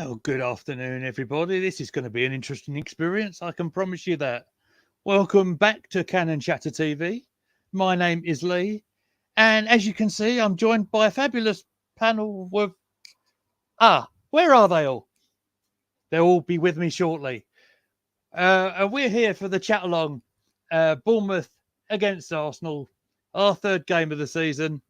Well, good afternoon, everybody. This is going to be an interesting experience. I can promise you that. Welcome back to Canon Chatter TV. My name is Lee, and as you can see, I'm joined by a fabulous panel of. Where are they all? They'll all be with me shortly. And we're here for the Chatalong, Bournemouth against Arsenal, our third game of the season.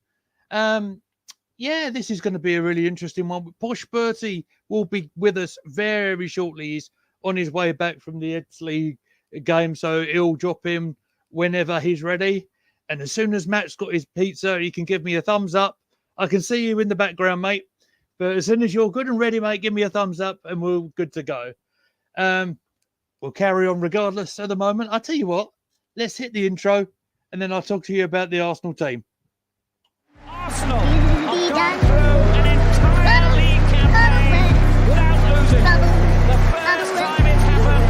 This is going to be a really interesting one. Posh Bertie will be with us very shortly. He's on his way back from the Edsley game, so he'll drop him whenever he's ready. And as soon as Matt's got his pizza, he can give me a thumbs up. I can see you in the background, mate. But as soon as you're good and ready, mate, give me a thumbs up and we're good to go. We'll carry on regardless at the moment. I'll tell you what, let's hit the intro and then I'll talk to you about the Arsenal team. Arsenal have gone through an entire league campaign without losing. The first time it's happened.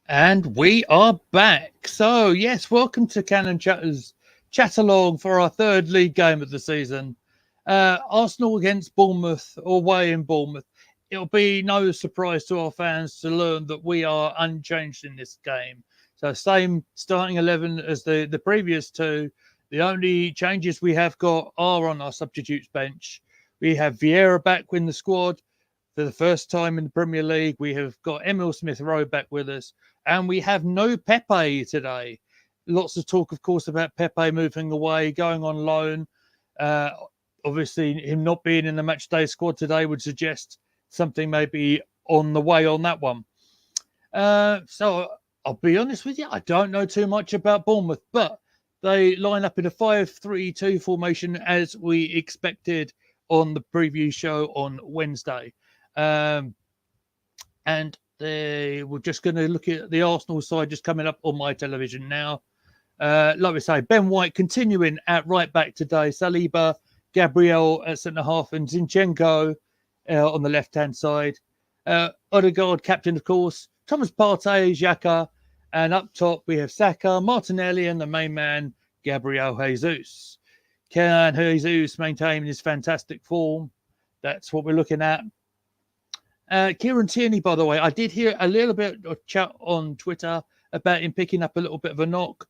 And we are back. So, yes, welcome to Canon Chatter's Chatalong for our third league game of the season. Arsenal against Bournemouth, away in Bournemouth. It'll be no surprise to our fans to learn that we are unchanged in this game. So, same starting 11 as the previous two. The only changes we have got are on our substitutes bench. We have Vieira back in the squad for the first time in the Premier League. We have got Emil Smith-Rowe back with us. And we have no Pepe today. Lots of talk, of course, about Pepe moving away, going on loan. Obviously, him not being in the matchday squad today would suggest something may be on the way on that one. So I'll be honest with you, I don't know too much about Bournemouth, but they line up in a 5-3-2 formation as we expected on the preview show on Wednesday. And we're just going to look at the Arsenal side just coming up on my television now. Like we say, Ben White continuing at right back today. Saliba, Gabriel at centre half, and Zinchenko on the left hand side. Odegaard captain, of course. Thomas Partey, Xhaka, and up top we have Saka, Martinelli, and the main man Gabriel Jesus. Can Jesus maintain his fantastic form? That's what we're looking at. Kieran Tierney, by the way, I did hear a little bit of chat on Twitter about him picking up a little bit of a knock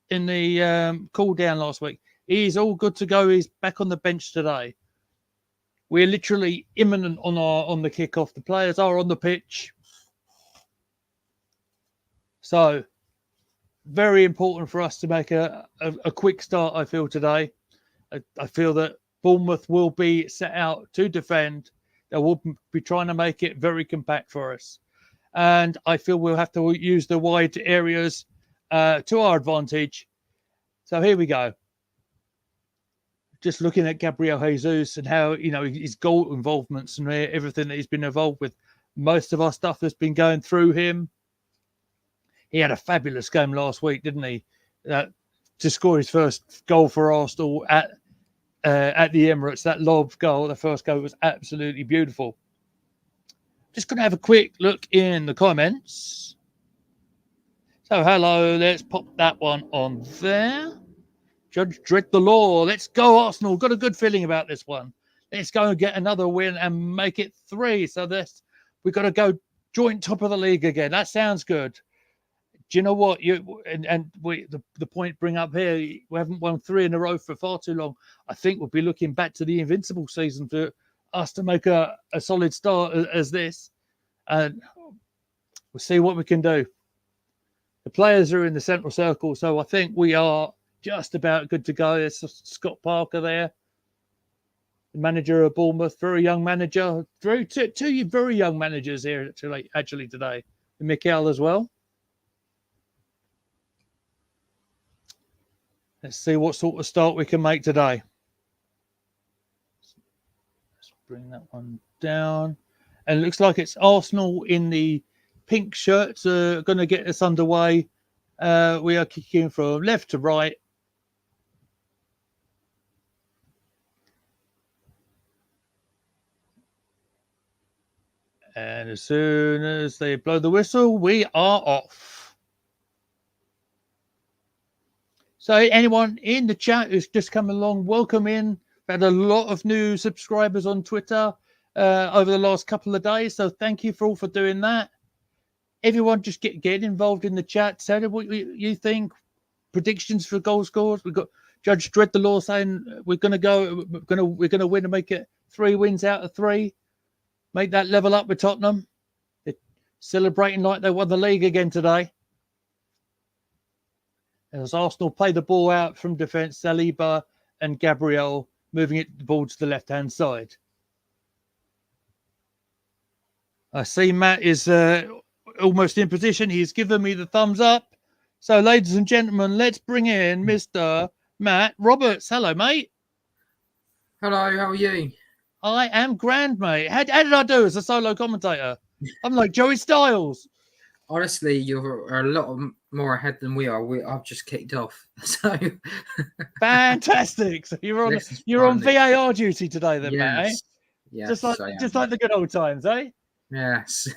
in the cool down last week. He's all good to go. He's back on the bench today. We're literally imminent on the kickoff. The players are on the pitch. So very important for us to make a quick start, I feel, today. I feel that Bournemouth will be set out to defend. They will be trying to make it very compact for us. And I feel we'll have to use the wide areas to our advantage. So here we go. Just looking at Gabriel Jesus and how, his goal involvements and everything that he's been involved with. Most of our stuff has been going through him. He had a fabulous game last week, didn't he? To score his first goal for Arsenal at the Emirates, that lob goal, the first goal, was absolutely beautiful. Just going to have a quick look in the comments. So, hello, let's pop that one on there. Judge Dredd the Law. Let's go, Arsenal. Got a good feeling about this one. Let's go and get another win and make it 3. So, we've got to go joint top of the league again. That sounds good. Do you know what? The point bring up here, we haven't won 3 in a row for far too long. I think we'll be looking back to the Invincible season for us to make a solid start as this. And we'll see what we can do. The players are in the central circle, so I think we are just about good to go. There's Scott Parker there, the manager of Bournemouth, very young manager. Two very young managers here actually today. And Mikel as well. Let's see what sort of start we can make today. Let's bring that one down. And it looks like it's Arsenal in the pink shirts going to get us underway. We are kicking from left to right. And as soon as they blow the whistle, we are off. So anyone in the chat who's just come along, welcome in. We've had a lot of new subscribers on Twitter over the last couple of days. So thank you for doing that. Everyone just get involved in the chat. Tell me what you think. Predictions for goal scores. We've got Judge Dread the Law saying we're gonna win and make it 3 wins out of 3. Make that level up with Tottenham. They're celebrating like they won the league again today. As Arsenal play the ball out from defence, Saliba and Gabriel moving it the ball to the left-hand side. I see Matt is almost in position. He's given me the thumbs up. So, ladies and gentlemen, let's bring in Mr. Matt Roberts. Hello, mate. Hello, how are you? I am grand, mate. How did I do as a solo commentator? I'm like Joey Styles. Honestly, you're a lot more ahead than we are. I've just kicked off. So fantastic. So you're on VAR duty today, then, Matt. Eh? Yes, just like the good old times, eh? Yes.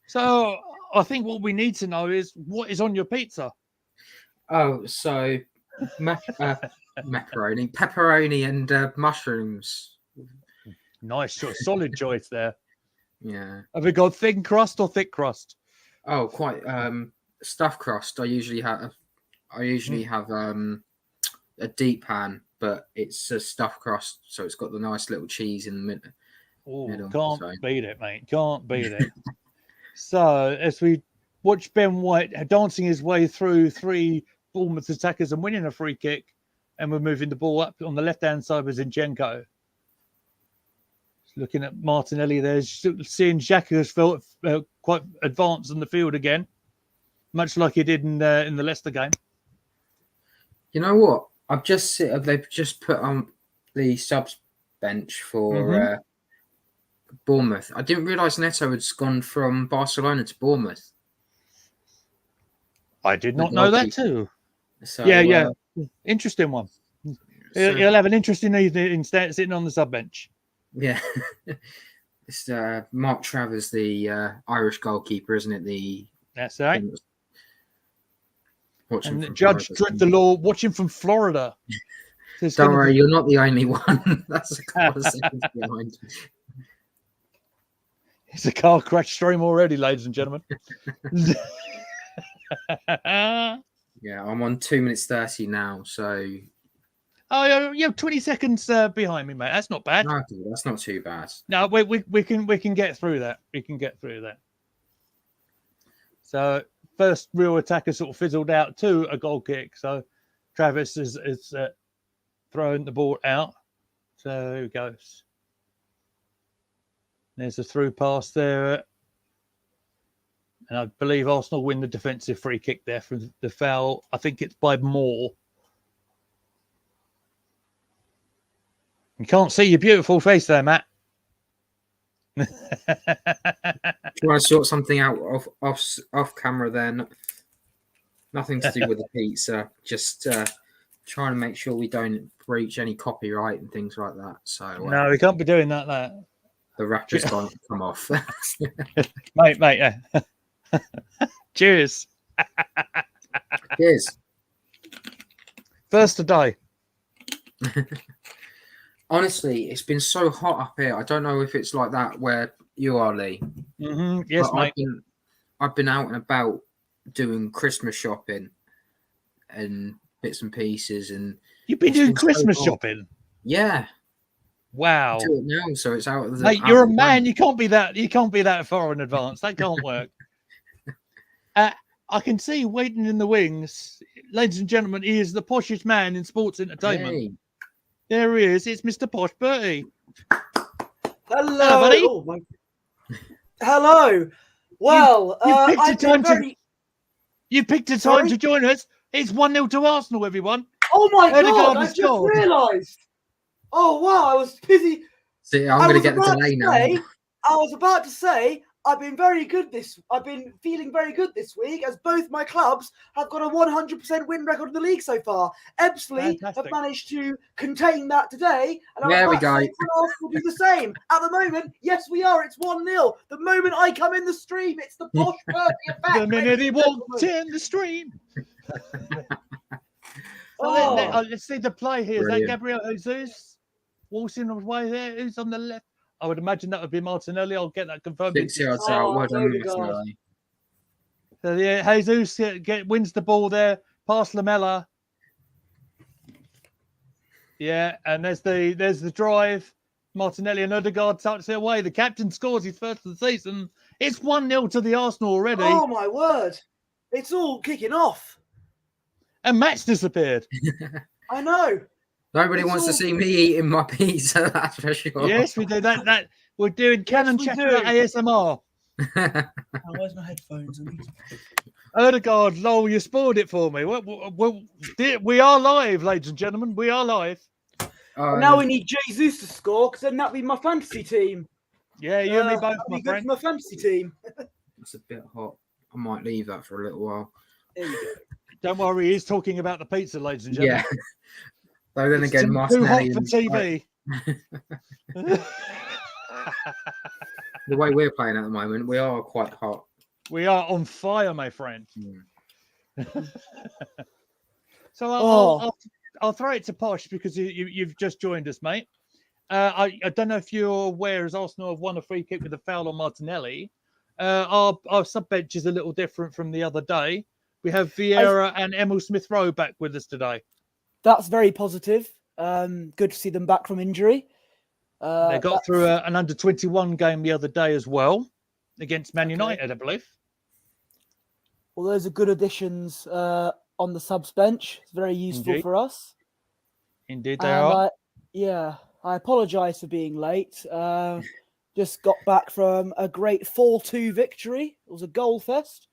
So I think what we need to know is what is on your pizza. Oh, so macaroni, pepperoni, and mushrooms. Nice, solid choice there. Yeah. Have we got thin crust or thick crust? Oh, quite stuffed crust. I usually have a deep pan, but it's a stuffed crust, so it's got the nice little cheese in the middle. Oh, can't beat it, mate. Can't beat it. So as we watch Ben White dancing his way through 3 Bournemouth attackers and winning a free kick, and we're moving the ball up on the left-hand side with Zinchenko. Looking at Martinelli there, seeing Xhaka has felt quite advanced in the field again, much like he did in the Leicester game. You know what? They've just put on the subs bench for Bournemouth. I didn't realise Neto had gone from Barcelona to Bournemouth. I did not know that too. So, yeah. Interesting one. He'll have an interesting evening sitting on the sub bench. Yeah. It's Mark Travers, the Irish goalkeeper, isn't it? That's right. And Judge Dread the Law, watching from Florida. Don't worry, you're not the only one. That's a couple of seconds behind. It's a car crash stream already, ladies and gentlemen. Yeah, I'm on 2 minutes 30 now, so. Oh, you're 20 seconds behind me, mate. That's not bad. No, that's not too bad. No, we can get through that. We can get through that. So first real attacker sort of fizzled out to a goal kick. So Travis is throwing the ball out. So here he goes. There's a through pass there. And I believe Arsenal win the defensive free kick there from the foul. I think it's by Moore. You can't see your beautiful face there, Matt. Trying to sort something out off camera there. Nothing to do with the pizza. Just trying to make sure we don't breach any copyright and things like that. So no, we can't be doing that. The rapper's gone to come off. mate, yeah. Cheers. Cheers. First to die. Honestly, it's been so hot up here. I don't know if it's like that where you are, Lee. Mm-hmm. Yes, but mate. I've been out and about doing Christmas shopping and bits and pieces. And you've been doing Christmas shopping? Yeah. Wow. I do it now, so it's out of the. Mate, you're a man. You can't be that far in advance. That can't work. I can see waiting in the wings, ladies and gentlemen. He is the poshest man in sports entertainment. Hey. There he is. It's Mr. Posh Bertie. Hello, buddy. Oh, hello. Well, you picked a time to join us. It's 1-0 to Arsenal, everyone. Oh my God! I just realised. Oh wow! I was busy. See, I'm going to get the delay now. I was about to say I've been feeling very good this week, as both my clubs have got a 100% win record in the league so far. Ebbsfleet have managed to contain that today, and There we go. Arsenal do the same. At the moment, yes, we are. It's 1-0. The moment I come in the stream, it's the Posh Bertie effect. The minute he walked in the stream. Let's see the play here. Brilliant. Is that Gabriel Jesus waltzing away there? Who's on the left? I would imagine that would be Martinelli. I'll get that confirmed. 6 yards out. Well done, Martinelli. So yeah, Jesus wins the ball there, past Lamella. Yeah, and there's the drive. Martinelli and Odegaard touch their way. The captain scores his first of the season. It's 1-0 to the Arsenal already. Oh my word! It's all kicking off. And Matt's disappeared. I know. Nobody wants to see me eating my pizza, that's for sure. Yes, we do. That we're doing Canon Chatalong ASMR. Where's my headphones? Odegaard, lol, you spoiled it for me. We are live, ladies and gentlemen. We are live. Now we need Jesus to score, because then that'd be my fantasy team. Yeah, you and me both, my friend. My fantasy team. It's a bit hot. I might leave that for a little while. There you go. Don't worry, he's talking about the pizza, ladies and gentlemen. Yeah. Though then It's again, too Martinelli hot for TV. The way we're playing at the moment, we are quite hot. We are on fire, my friend. So I'll throw it to Posh because you've just joined us, mate. I don't know if you're aware, as Arsenal have won a free kick with a foul on Martinelli. Our sub bench is a little different from the other day. We have Vieira and Emil Smith-Rowe back with us today. That's very positive. Good to see them back from injury. They got through an under-21 game the other day as well against Man United, I believe. Well, those are good additions on the subs bench. It's very useful for us. Indeed, they are. I apologise for being late. Just got back from a great 4-2 victory. It was a goal fest.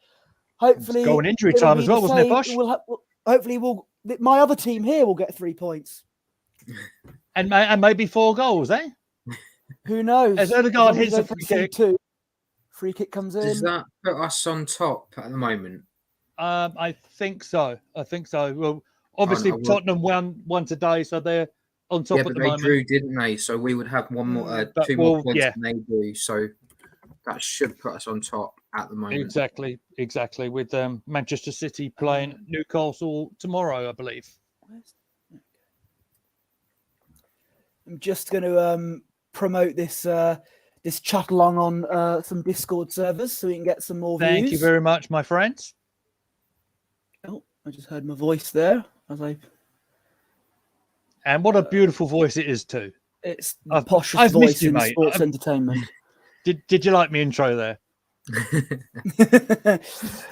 Hopefully, goal and injury time as well, wasn't it, Bosh? Hopefully, my other team here will get 3 points. And maybe 4 goals, eh? Who knows? As Odegaard hits a free kick. Free kick comes in. Does that put us on top at the moment? I think so. Well, obviously Tottenham won today, so they're on top at the moment. They drew, didn't they? So we would have 2 more points than they do. So that should put us on top at the moment. Exactly. With Manchester City playing Newcastle tomorrow, I believe. I'm just going to promote this this Chatalong on some Discord servers so we can get some more views. Thank you very much, my friends. Oh, I just heard my voice there. And what a beautiful voice it is too. It's the poshest voice in sports entertainment. Did you like my intro there?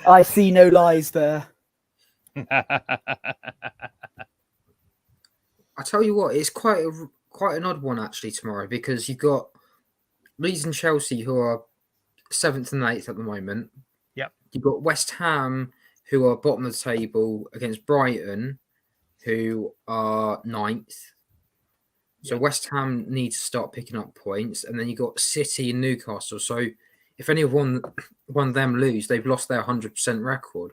I see no lies there. I tell you what, it's quite an odd one actually tomorrow, because you've got Leeds and Chelsea, who are 7th and 8th at the moment. Yep. You've got West Ham, who are bottom of the table, against Brighton, who are 9th. So West Ham need to start picking up points, and then you've got City and Newcastle. So if any of one of them lose, they've lost their 100% record.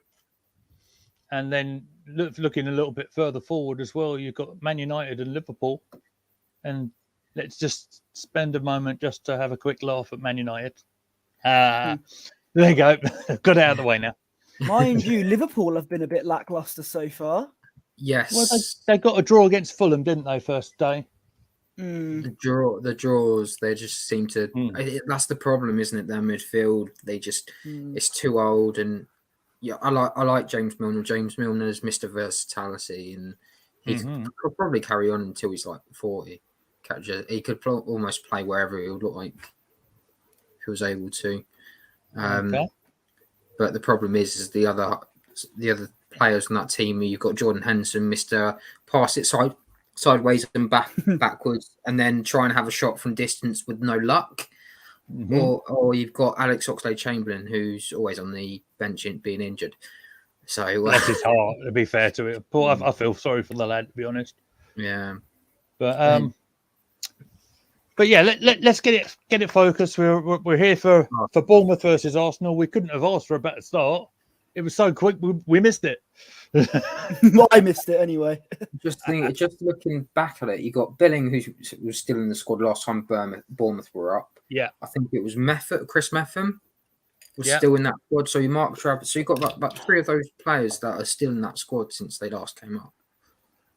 And then looking a little bit further forward as well, you've got Man United and Liverpool. And let's just spend a moment just to have a quick laugh at Man United. There you go. Got it out of the way now. Mind you, Liverpool have been a bit lackluster so far. Yes. Well, they got a draw against Fulham, didn't they, first day? The draws, they just seem to. That's the problem, isn't it? Their midfield, they just it's too old. And yeah, I like James Milner. James Milner's Mr. Versatility, and he could probably carry on until he's like 40. He could almost play wherever he would look like if he was able to. But the problem is the other players on that team. You've got Jordan Henderson, Mr. Pass it sideways and backwards, and then try and have a shot from distance with no luck. Or you've got Alex Oxlade-Chamberlain, who's always on the bench being injured. So that's his heart, to be fair to it. I feel sorry for the lad, to be honest. Yeah. But But yeah, let's get it focused. We're here for Bournemouth versus Arsenal. We couldn't have asked for a better start. It was so quick, we missed it. Well, I missed it anyway. Just looking back at it, you got Billing, who was still in the squad last time Bournemouth were up. Yeah, I think it was Chris Metham was Yeah. still in that squad. So you Mark Travis. So you got about 3 of those players that are still in that squad since they last came up.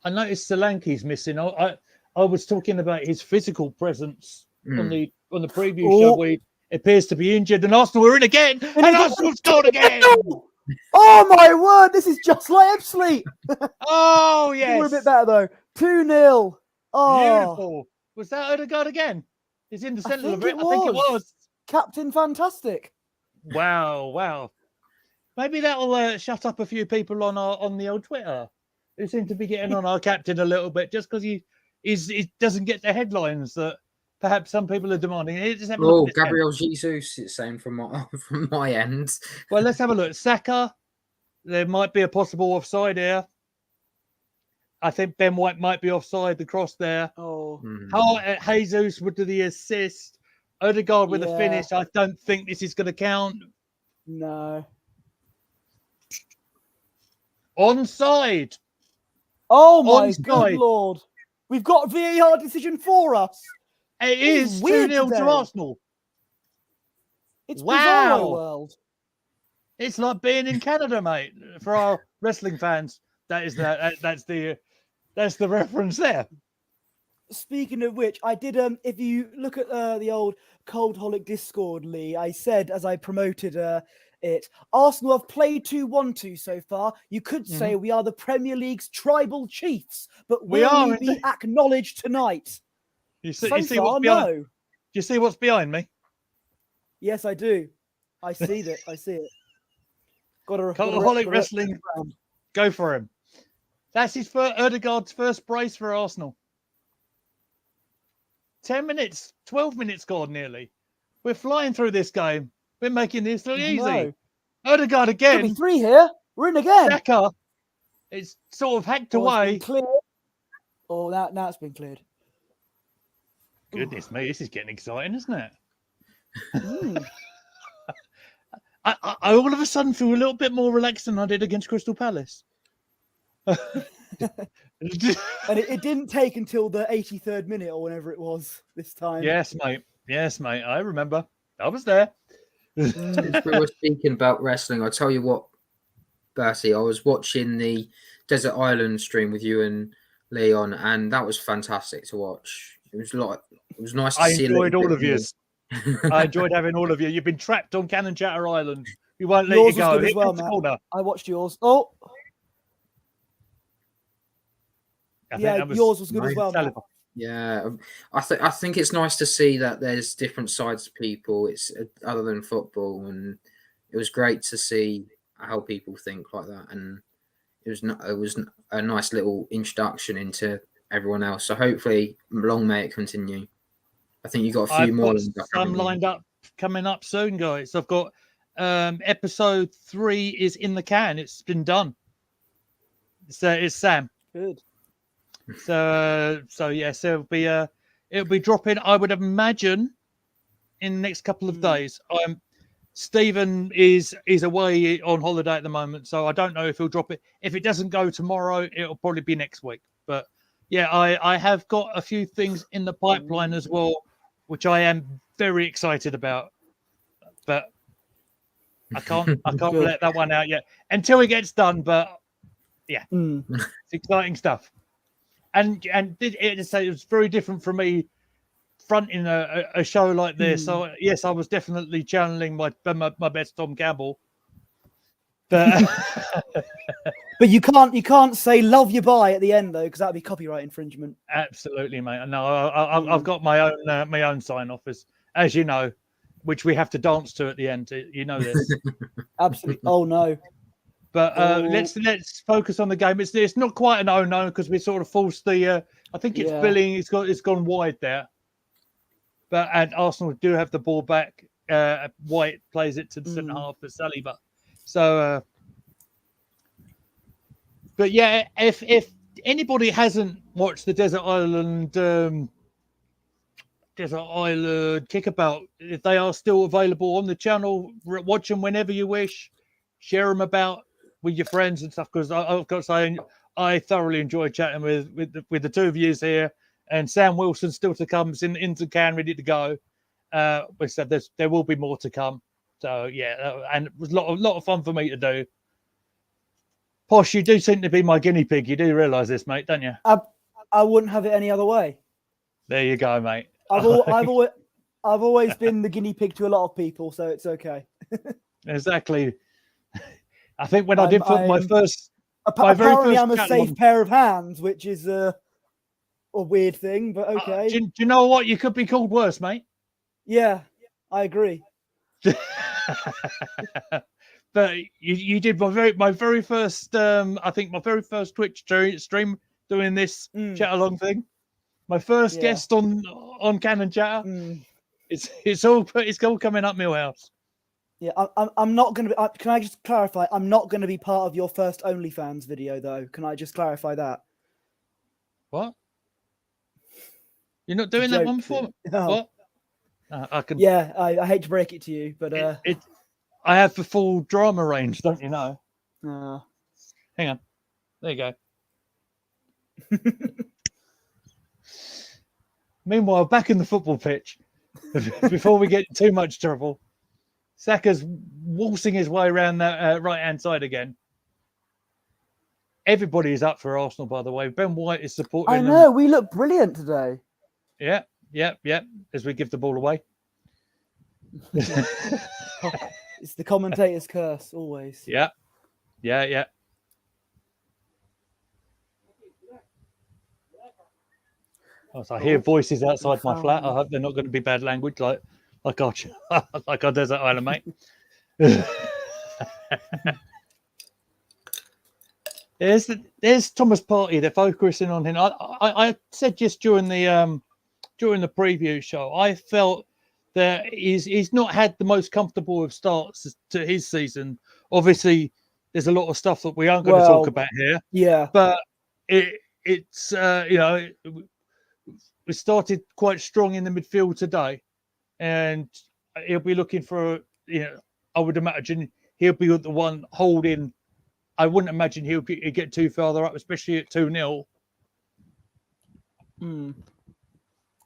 I noticed Solanke's missing. I was talking about his physical presence on the preview show where he appears to be injured, and Arsenal were in again, and Arsenal scored again. Oh my word! This is just like Ipswich. Oh yes, We're a bit better though. 2-0. Oh, beautiful. Was that Odegaard again? He's in the centre of it. think I think it was. Captain Fantastic. Wow. Maybe that'll shut up a few people on the old Twitter who seem to be getting on our captain a little bit just because he doesn't get the headlines that perhaps some people are demanding. Gabriel Jesus is saying from my end. Well, let's have a look. Saka, there might be a possible offside here. I think Ben White might be offside. The cross there. Oh, Jesus would do the assist. Odegaard with a finish. I don't think this is going to count. no. Onside. Oh my Onside. good lord. We've got a VAR decision for us. It This is is weird 2-0 today. to Arsenal. It's Wow. Bizarro World. It's like being in Canada, mate. For our wrestling fans, that's the reference there. Speaking of which, I did if you look at the old Coldholic Discord, Lee, I said as I promoted it, Arsenal have played 2-1-2 so far. You could say we are the Premier League's tribal chiefs, but We will are, we be indeed. acknowledged tonight? You see So what's far, behind? no. Do you see what's behind me? Yes, I do. I see that. I see it. Coldholic Wrestling. Go for him. That's his Odegaard's first brace for Arsenal. 10 minutes, 12 minutes gone nearly. We're flying through this game. We're making this look easy. No. Odegaard Could be again. 3 here. We're in again. Saka. It's sort of hacked Oh, it's away. been cleared. Oh, now it's been cleared. Goodness me, this is getting exciting, isn't it? Mm. I all of a sudden feel a little bit more relaxed than I did against Crystal Palace. And it didn't take until the 83rd minute or whenever it was this time. Yes, mate. I remember. I was there. Since we were speaking about wrestling, I'll tell you what, Bertie, I was watching the Desert Island stream with you and Leon, and that was fantastic to watch. It was nice to see. I enjoyed all of you. I enjoyed having all of you. You've been trapped on Cannon Chatter Island. We won't let Yours you go. was good as Hit well, the Matt. corner. I watched yours. Oh, I think yeah, that was yours was good as well, Matt. Saliba. Yeah, I think it's nice to see that there's different sides to people. It's other than football, and it was great to see how people think like that. And it was a nice little introduction into everyone else. So hopefully, long may it continue. I think you got a few more. Got some lined up coming up soon, guys. I've got episode 3 is in the can. It's been done. It's Sam. Good. So yes, it'll be dropping. I would imagine in the next couple of days. Stephen is away on holiday at the moment, so I don't know if he'll drop it. If it doesn't go tomorrow, it'll probably be next week. But yeah, I have got a few things in the pipeline as well, which I am very excited about. But I can't let that one out yet until it gets done. But yeah, it's exciting stuff. And it was very different for me fronting a show like this. So yes, I was definitely channeling my best Tom Campbell. But but you can't say "love you bye" at the end though, because that'd be copyright infringement. Absolutely, mate. No, I've got my own sign off, as you know, which we have to dance to at the end. You know this. Absolutely. Oh no. But let's focus on the game. It's not quite an 0-0 because we sort of forced the. I think it's Billing. It's gone wide there. But and Arsenal do have the ball back. White plays it to the centre half for Saliba. So, but yeah, if anybody hasn't watched the Desert Island Desert Island, Kickabout. If they are still available on the channel, watch them whenever you wish. Share them about with your friends and stuff. Because I've got to say, I thoroughly enjoy chatting with the two of you here. And Sam Wilson still to come. It's in the can, ready to go. We said there will be more to come. So yeah, and it was a lot of fun for me to do. Posh, you do seem to be my guinea pig. You do realise this, mate, don't you? I wouldn't have it any other way. There you go, mate. I've always been the guinea pig to a lot of people, so it's okay. Exactly. I think when I did my first, apparently I'm a safe pair of hands, which is a weird thing, but okay. Do you know what? You could be called worse, mate. Yeah, I agree. But you did my very first I think my very first Twitch stream doing this Chatalong thing. My first guest on Cannon Chatter. It's all coming up Millhouse. Yeah, I'm not going to be. Can I just clarify? I'm not going to be part of your first OnlyFans video, though. Can I just clarify that? What? You're not doing that one before? No. What? I can. Yeah, I hate to break it to you, but I have the full drama range, don't you know? Hang on. There you go. Meanwhile, back in the football pitch, before we get too much trouble, Saka's waltzing his way around that right-hand side again. Everybody is up for Arsenal, by the way. Ben White is supporting I know, we look brilliant today. Yeah. As we give the ball away. It's the commentator's curse, always. Yeah. I hear voices outside my flat. I hope they're not going to be bad language like our Desert Island mate. There's Thomas Partey. They're focusing on him. I said just during the preview show, I felt that he's not had the most comfortable of starts to his season. Obviously, there's a lot of stuff that we aren't going to talk about here. Yeah, but it's we started quite strong in the midfield today, and he'll be looking for, I would imagine he'll be the one holding. I wouldn't imagine he'll get too farther up, especially at 2-0.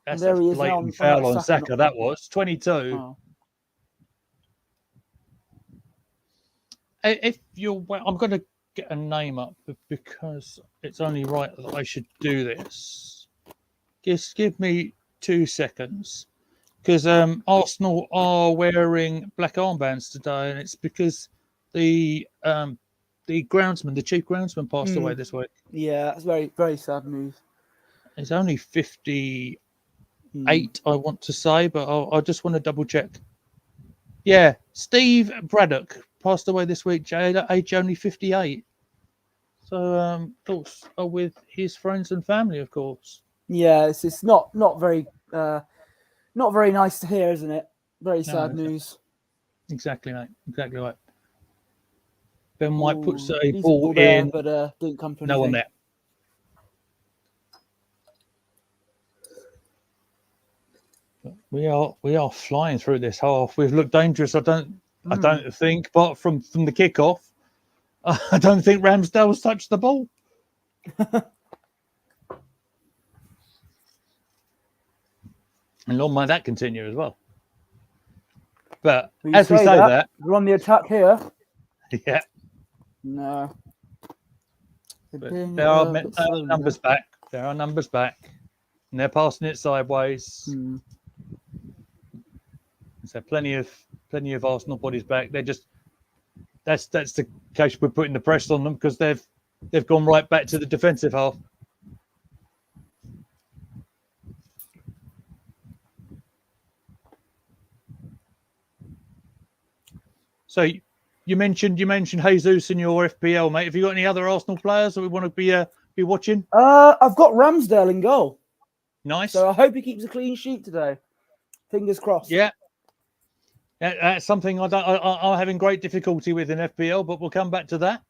That's a blatant foul on Saka. That was 22. Oh. If you're, I'm going to get a name up because it's only right that I should do this. Just give me 2 seconds, because Arsenal are wearing black armbands today, and it's because the groundsman, the chief groundsman, passed away this week. Yeah, that's very, very sad news. It's only 58, I want to say, but I just want to double check. Yeah, Steve Braddock passed away this week, age only 58. So thoughts are with his friends and family, of course. Yeah, it's not very nice to hear, isn't it? Very sad news. Exactly, mate. Exactly right. Ben White puts a ball in, but didn't come to anything. No one there. But we are flying through this half. We've looked dangerous. I don't think, but from the kickoff, I don't think Ramsdale's touched the ball. And long may that continue as well. But as we say that, we're on the attack here. Yeah. No. There are numbers back. There are numbers back. And they're passing it sideways. So plenty of Arsenal bodies back. They're just that's the case we're putting the press on them, because they've gone right back to the defensive half. So you mentioned Jesus in your FPL, mate. Have you got any other Arsenal players that we want to be watching? I've got Ramsdale in goal. Nice. So I hope he keeps a clean sheet today. Fingers crossed. Yeah. That's something I'm having great difficulty with in FPL, but we'll come back to that.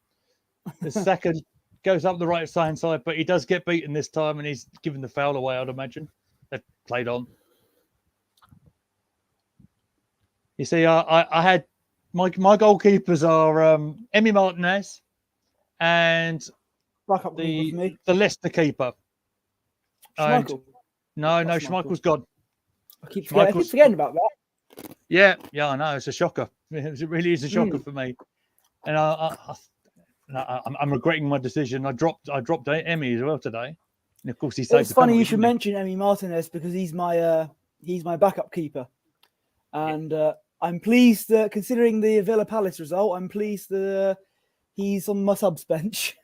The second goes up the right-hand side, but he does get beaten this time, and he's given the foul away, I'd imagine. They've played on. You see, I had my goalkeepers are Emmy Martinez and Backup keeper for me. the Leicester keeper. And Schmeichel. no, Schmeichel. Schmeichel's gone. I keep forgetting about that. Yeah, I know. It's a shocker. It really is a shocker for me. And I'm regretting my decision. I dropped Emmy as well today. And of course, he saved It's the funny penalty, you should didn't he? mention Emmy Martinez because he's my backup keeper, and I'm pleased that considering the Villa Palace result, I'm pleased that he's on my subs bench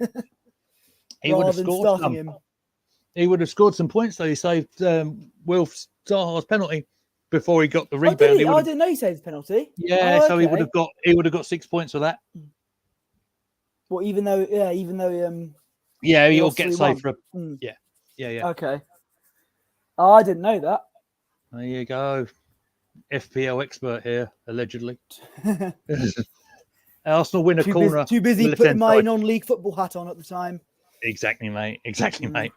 He would rather have than scored starting some. him. He would have scored some points though. He saved Wilf Zaha's penalty before he got the Oh, rebound. did he? He would I have, didn't know he saved the penalty. yeah, Oh, so he okay. would have got 6 points for that. Well, even though Yeah, He he'll lost get 3-1. saved for. Mm. Yeah. Okay. Oh, I didn't know that. There you go. FPL expert here, allegedly. Arsenal win a corner. Too busy on the putting left-hand my side. non-league football hat on at the time. Exactly, mate. Exactly, mate.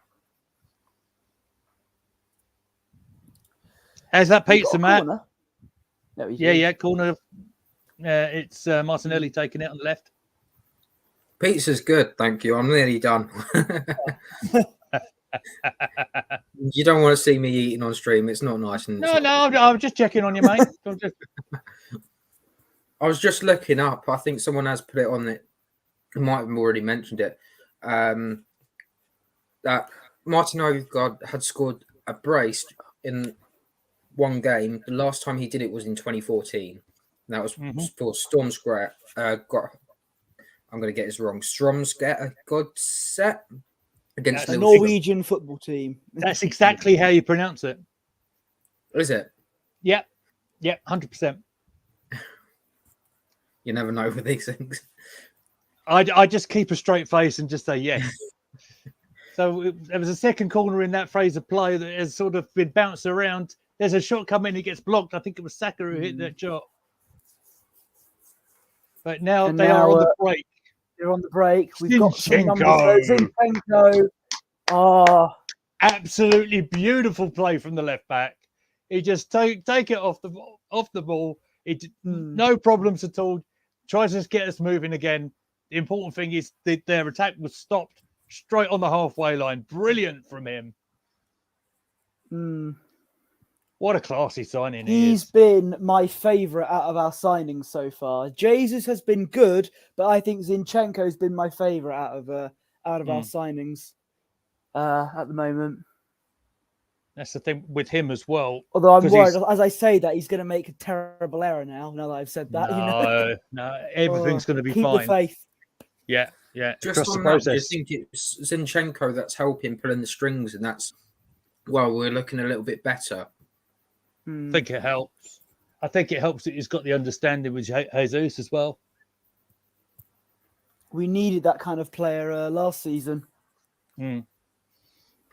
How's that We've got pizza, a Matt? corner. No, he's Yeah, in. yeah, corner. It's Martinelli taking it on the left. Pizza's good, thank you. I'm nearly done. You don't want to see me eating on stream. It's not nice. And No, I'm just checking on you, mate. I was just looking up. I think someone has put it on it. I might have already mentioned it. That Martin Odegaard had scored a brace in one game. The last time he did it was in 2014. That was for Stormsgrat. I'm going to get this wrong. Stromsgat Godset against A Liverpool. Norwegian football team. That's exactly how you pronounce it. Is it? Yeah, 100%. You never know with these things. I just keep a straight face and just say yes. So there was a second corner in that phase of play that has sort of been bounced around. There's a shot coming, it gets blocked. I think it was Saka who hit that shot. But now And they now, are on the break. They're on the break. We've got some numbers. Zinchenko. Zinchenko. Oh, Absolutely beautiful play from the left back. He just take it off the ball. No problems at all. Tries to get us moving again. The important thing is their attack was stopped straight on the halfway line. Brilliant from him. What a classy signing he is. He's been my favourite out of our signings so far. Jesus has been good, but I think Zinchenko's been my favourite out of our signings at the moment. That's the thing with him as well. Although I'm worried, as I say that, he's going to make a terrible error now that I've said that. No, everything's going to be keep fine. the faith. Yeah. Just on that, I think it's Zinchenko that's helping pulling the strings, and that's, well, we're looking a little bit better. I think it helps. I think it helps that he's got the understanding with Jesus as well. We needed that kind of player last season.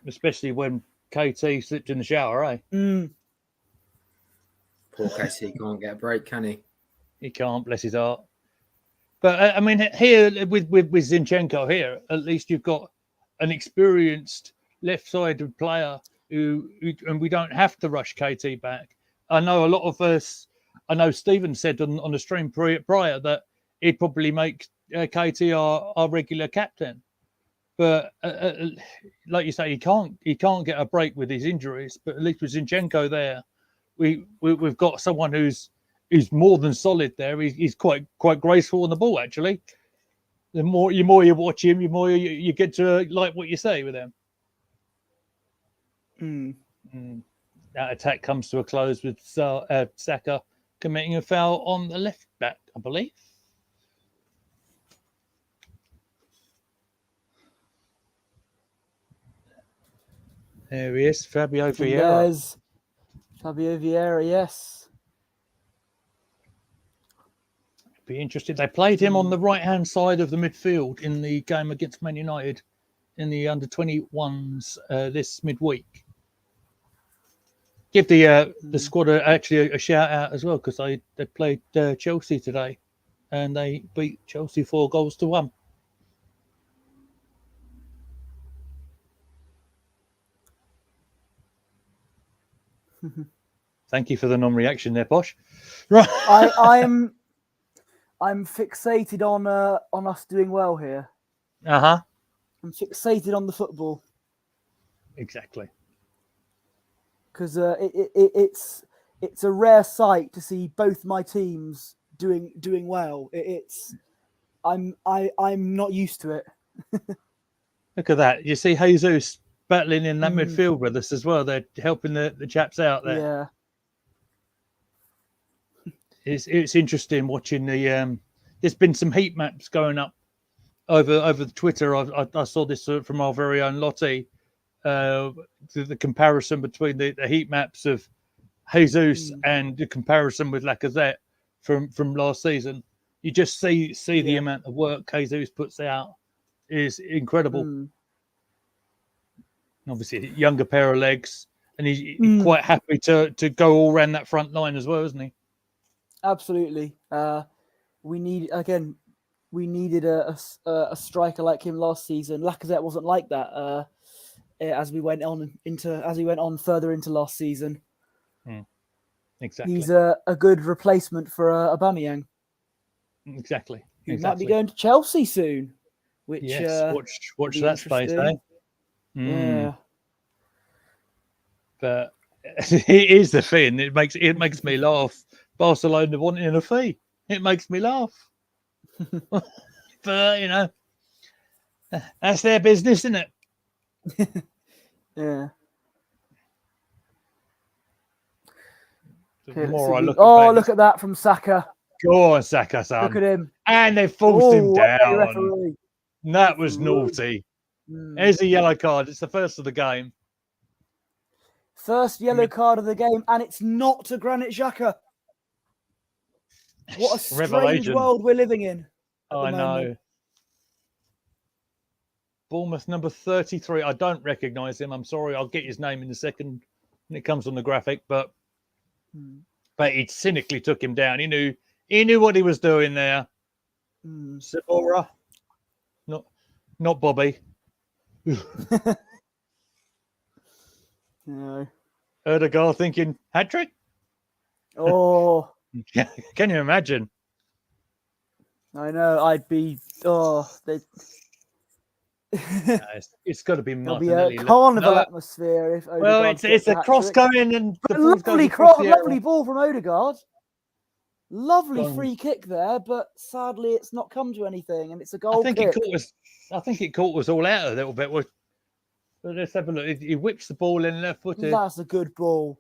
Especially when KT slipped in the shower, eh? Poor KT can't get a break, can he? He can't, bless his heart. But I mean, here with Zinchenko here, at least you've got an experienced left-sided player who and we don't have to rush KT back. I know a lot of us. I know Stephen said on the stream prior that he'd probably make KT our regular captain, but like you say, he can't get a break with his injuries. But at least with Zinchenko there, we've got someone who's more than solid there. He's quite graceful on the ball, actually. The more you watch him, the more you get to like what you say with him. That attack comes to a close with Saka committing a foul on the left back, I believe. There he is, Fabio Vieira. There's Fabio Vieira, yes. Be interested. They played him on the right-hand side of the midfield in the game against Man United in the under-21s this midweek. Give the squad actually a shout out as well because they played Chelsea today and they beat Chelsea 4-1. Thank you for the non-reaction there, Posh. Right. I'm fixated on us doing well here. Uh-huh. I'm fixated on the football Exactly. because it's a rare sight to see both my teams doing well. I'm not used to it. Look at that. You see Jesus battling in that Mm. midfield with us as well. They're helping the chaps out there. Yeah. It's interesting watching the there's been some heat maps going up over the Twitter. I saw this from our very own Lottie, the comparison between the heat maps of Jesus and the comparison with Lacazette from last season. You just see the amount of work Jesus puts out is incredible. Obviously, younger pair of legs, and he's quite happy to go all around that front line as well, isn't he? Absolutely. We needed a striker like him last season. Lacazette wasn't like that as we went on further into last season. Exactly. He's a good replacement for Aubameyang. Exactly. He might be going to Chelsea soon. Which watch that space, eh? Yeah. But it is the thing. It makes me laugh. Barcelona wanting a fee. It makes me laugh. But that's their business, isn't it? Yeah. The more I look look at that from Saka. Go on, Saka, son. Look at him. And they forced him down. Referee. That was naughty. There's a yellow card. It's the first of the game. First yellow card of the game, and it's not to Granit Xhaka. What a strange Revelation. world we're living in. I know. Bournemouth number 33. I don't recognise him. I'm sorry. I'll get his name in a second when it comes on the graphic. But he cynically took him down. He knew what he was doing there. Sabora, not Bobby. No. Erdegaard thinking hat trick. Oh. Can you imagine? I know. I'd be. It's got to be There'll be Martinelli. a carnival atmosphere if Odegaard well, it's a cross going and the lovely ball from Odegaard. Lovely free kick there, but sadly it's not come to anything, and it's a goal kick. I think it caught us all out a little bit. But let's have a look. He whips the ball in left-footed. That's a good ball.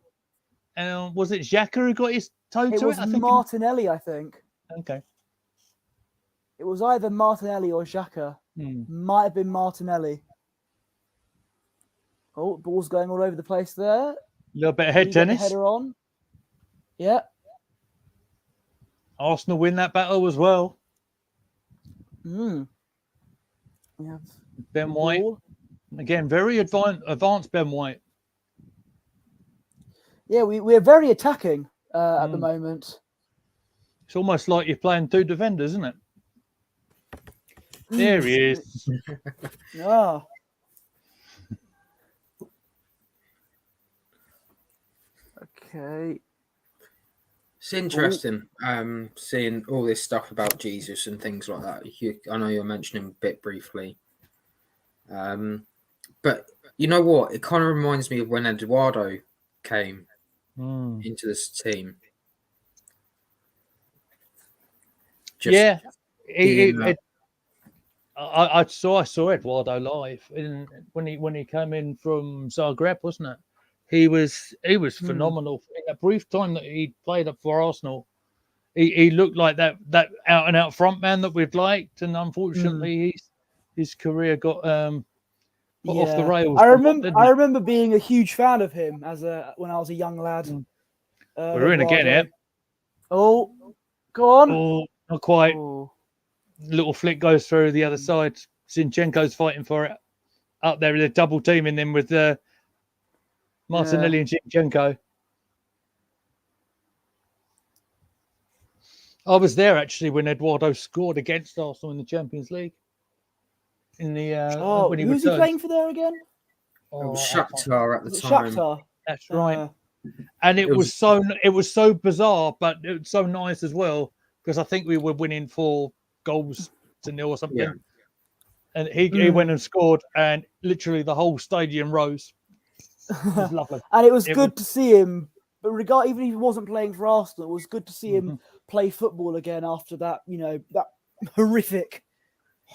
Was it Xhaka who got his toe to it? It was Martinelli, I think. Okay. It was either Martinelli or Xhaka. Might have been Martinelli. Oh, ball's going all over the place there. A little bit of head tennis. Header on. Yeah. Arsenal win that battle as well. Yeah. Ben White. Again, very advanced Ben White. Yeah, we're very attacking at the moment. It's almost like you're playing two defenders, isn't it? There he is. Ah. Okay. It's interesting seeing all this stuff about Jesus and things like that. I know you're mentioning a bit briefly. But you know what? It kind of reminds me of when Eduardo came into this team. I saw Eduardo live when he came in from Zagreb, wasn't it? He was phenomenal in that brief time that he played up for Arsenal. He looked like that out and out front man that we'd liked, and unfortunately his career got off the rails. I remember being a huge fan of him when I was a young lad. We're in again, yeah. Oh, go on. Oh, not quite. Oh. Little flick goes through the other side. Zinchenko's fighting for it up there. They're double teaming them with Martinelli and Zinchenko. I was there actually when Eduardo scored against Arsenal in the Champions League. In the when he who's he playing for there again? Shakhtar at the time. Shakhtar. That's right. And it was so bizarre, but it was so nice as well because I think we were winning 4 goals to 0 or something. Yeah. And he went and scored, and literally the whole stadium rose. It was lovely. And it was good to see him. But even if he wasn't playing for Arsenal, it was good to see him play football again after that. That horrific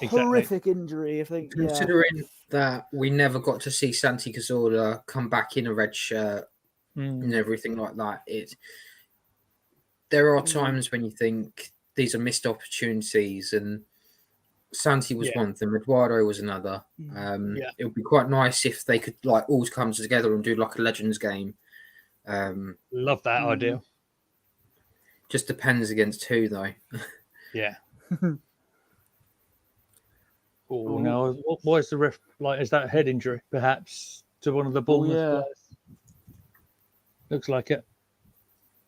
injury. I think. Considering that we never got to see Santi Cazorla come back in a red shirt and everything like that, there are times when you think these are missed opportunities, and Santi was one thing, Eduardo was another. It would be quite nice if they could all come together and do like a Legends game. Love that idea. Just depends against who, though. Yeah. Oh no! Why is the ref like? Is that a head injury, perhaps, to one of the Bournemouth players? Looks like it.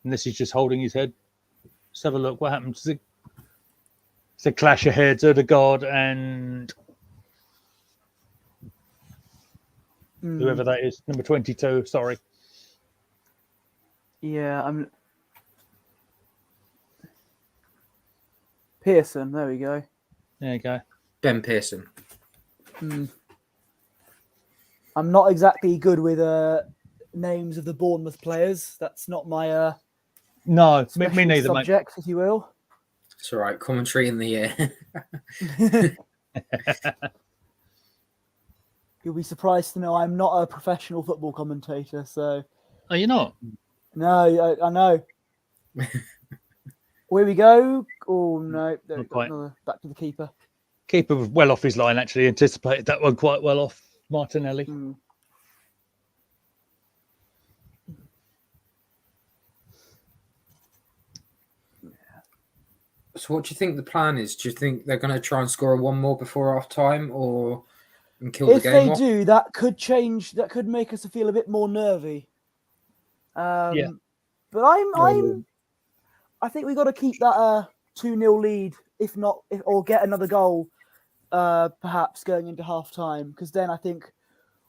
Unless he's just holding his head. Let's have a look. What happens? It's a clash of heads. Odegaard and whoever that is, number 22. Sorry. Yeah, Pearson. There we go. There you go. Ben Pearson. I'm not exactly good with names of the Bournemouth players. That's not my no, me neither, subject, mate. If you will. It's all right. Commentary in the air. You'll be surprised to know I'm not a professional football commentator. So. Are you not? No, I know. Where we go? Oh no! Not quite. Back to the keeper. Keeper was well off his line. Actually, anticipated that one quite well off Martinelli. So, what do you think the plan is? Do you think they're going to try and score one more before half time, or kill the game off? If they do, that could change. That could make us feel a bit more nervy. But I think we got to keep that 2-0 lead, or get another goal, perhaps going into half time, because then I think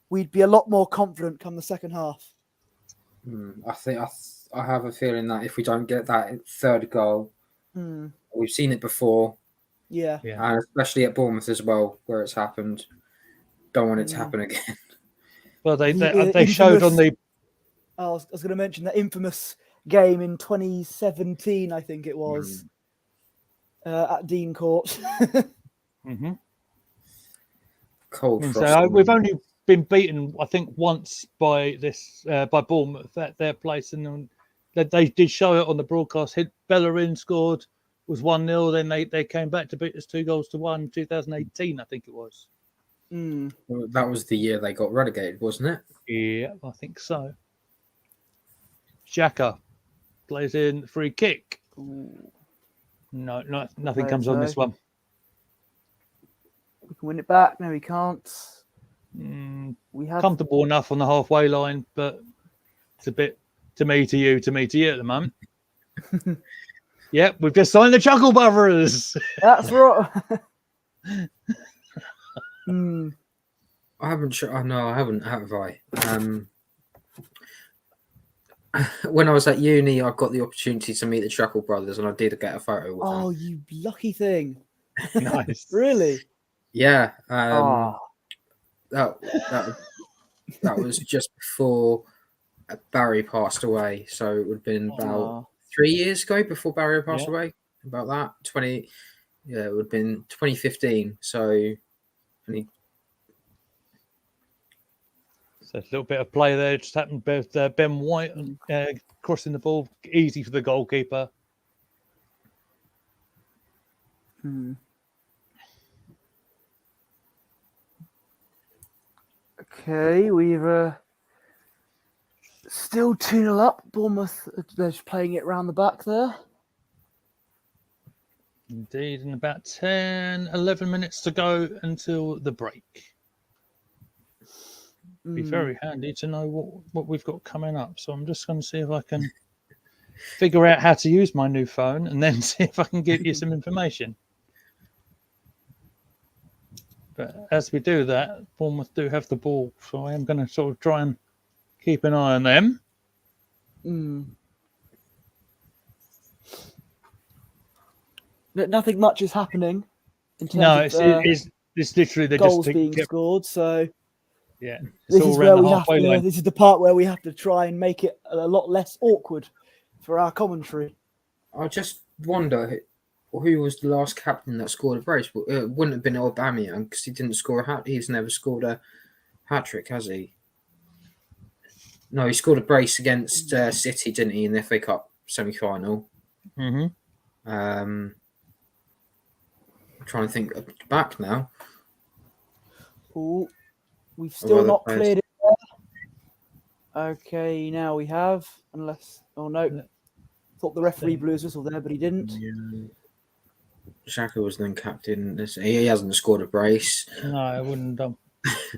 we'd be a lot more confident come the second half. I think I have a feeling that if we don't get that third goal, we've seen it before. Yeah. And especially at Bournemouth as well, where it's happened. Don't want it to happen again. Well, they showed on the. I was going to mention that infamous game in 2017, I think it was, at Dean Court. Cold frost. So we've only been beaten, I think, once by Bournemouth at their place, and they did show it on the broadcast. Bellerin scored, was 1-0. Then they came back to beat us 2-1, 2018, I think it was. Well, that was the year they got relegated, wasn't it? Yeah, I think so. Xhaka plays in free kick. No, nothing comes on this one. We can win it back. No, we can't. We have comfortable enough on the halfway line, but it's a bit to me, to you at the moment. Yep, we've just signed the Chuckle Brothers. That's right. I haven't. No, I haven't. Have I? When I was at uni, I got the opportunity to meet the Chuckle Brothers, and I did get a photo with them. Oh, you lucky thing! Nice. Really? Yeah. That was just before Barry passed away, so it would have been about 3 years ago before Barry passed away. About that, it would have been 2015. So a little bit of play there just happened with Ben White crossing the ball, easy for the goalkeeper. Okay, we've still 2-0 up. Bournemouth, they're just playing it round the back there. Indeed, in about 10, 11 minutes to go until the break. Be very handy to know what we've got coming up. So I'm just going to see if I can figure out how to use my new phone and then see if I can give you some information. But as we do that, Bournemouth do have the ball, so I am going to sort of try and keep an eye on them. Nothing much is happening in terms No, of it's literally they goals just being kept, scored. So yeah. It's this all is around where the we have halfway to. line. This is the part where we have to try and make it a lot less awkward for our commentary. I just wonder who was the last captain that scored a brace. It wouldn't have been Aubameyang because he didn't score a hat. He's never scored a hat trick, has he? No, he scored a brace against City, didn't he, in the FA Cup semi-final? Mm-hmm. I'm trying to think back now. Oh, we've still other not players. cleared it there. Okay, now we have. Unless, oh no, thought the referee blew his whistle there, but he didn't. Yeah. Xhaka was then captain. He hasn't scored a brace. No, I wouldn't.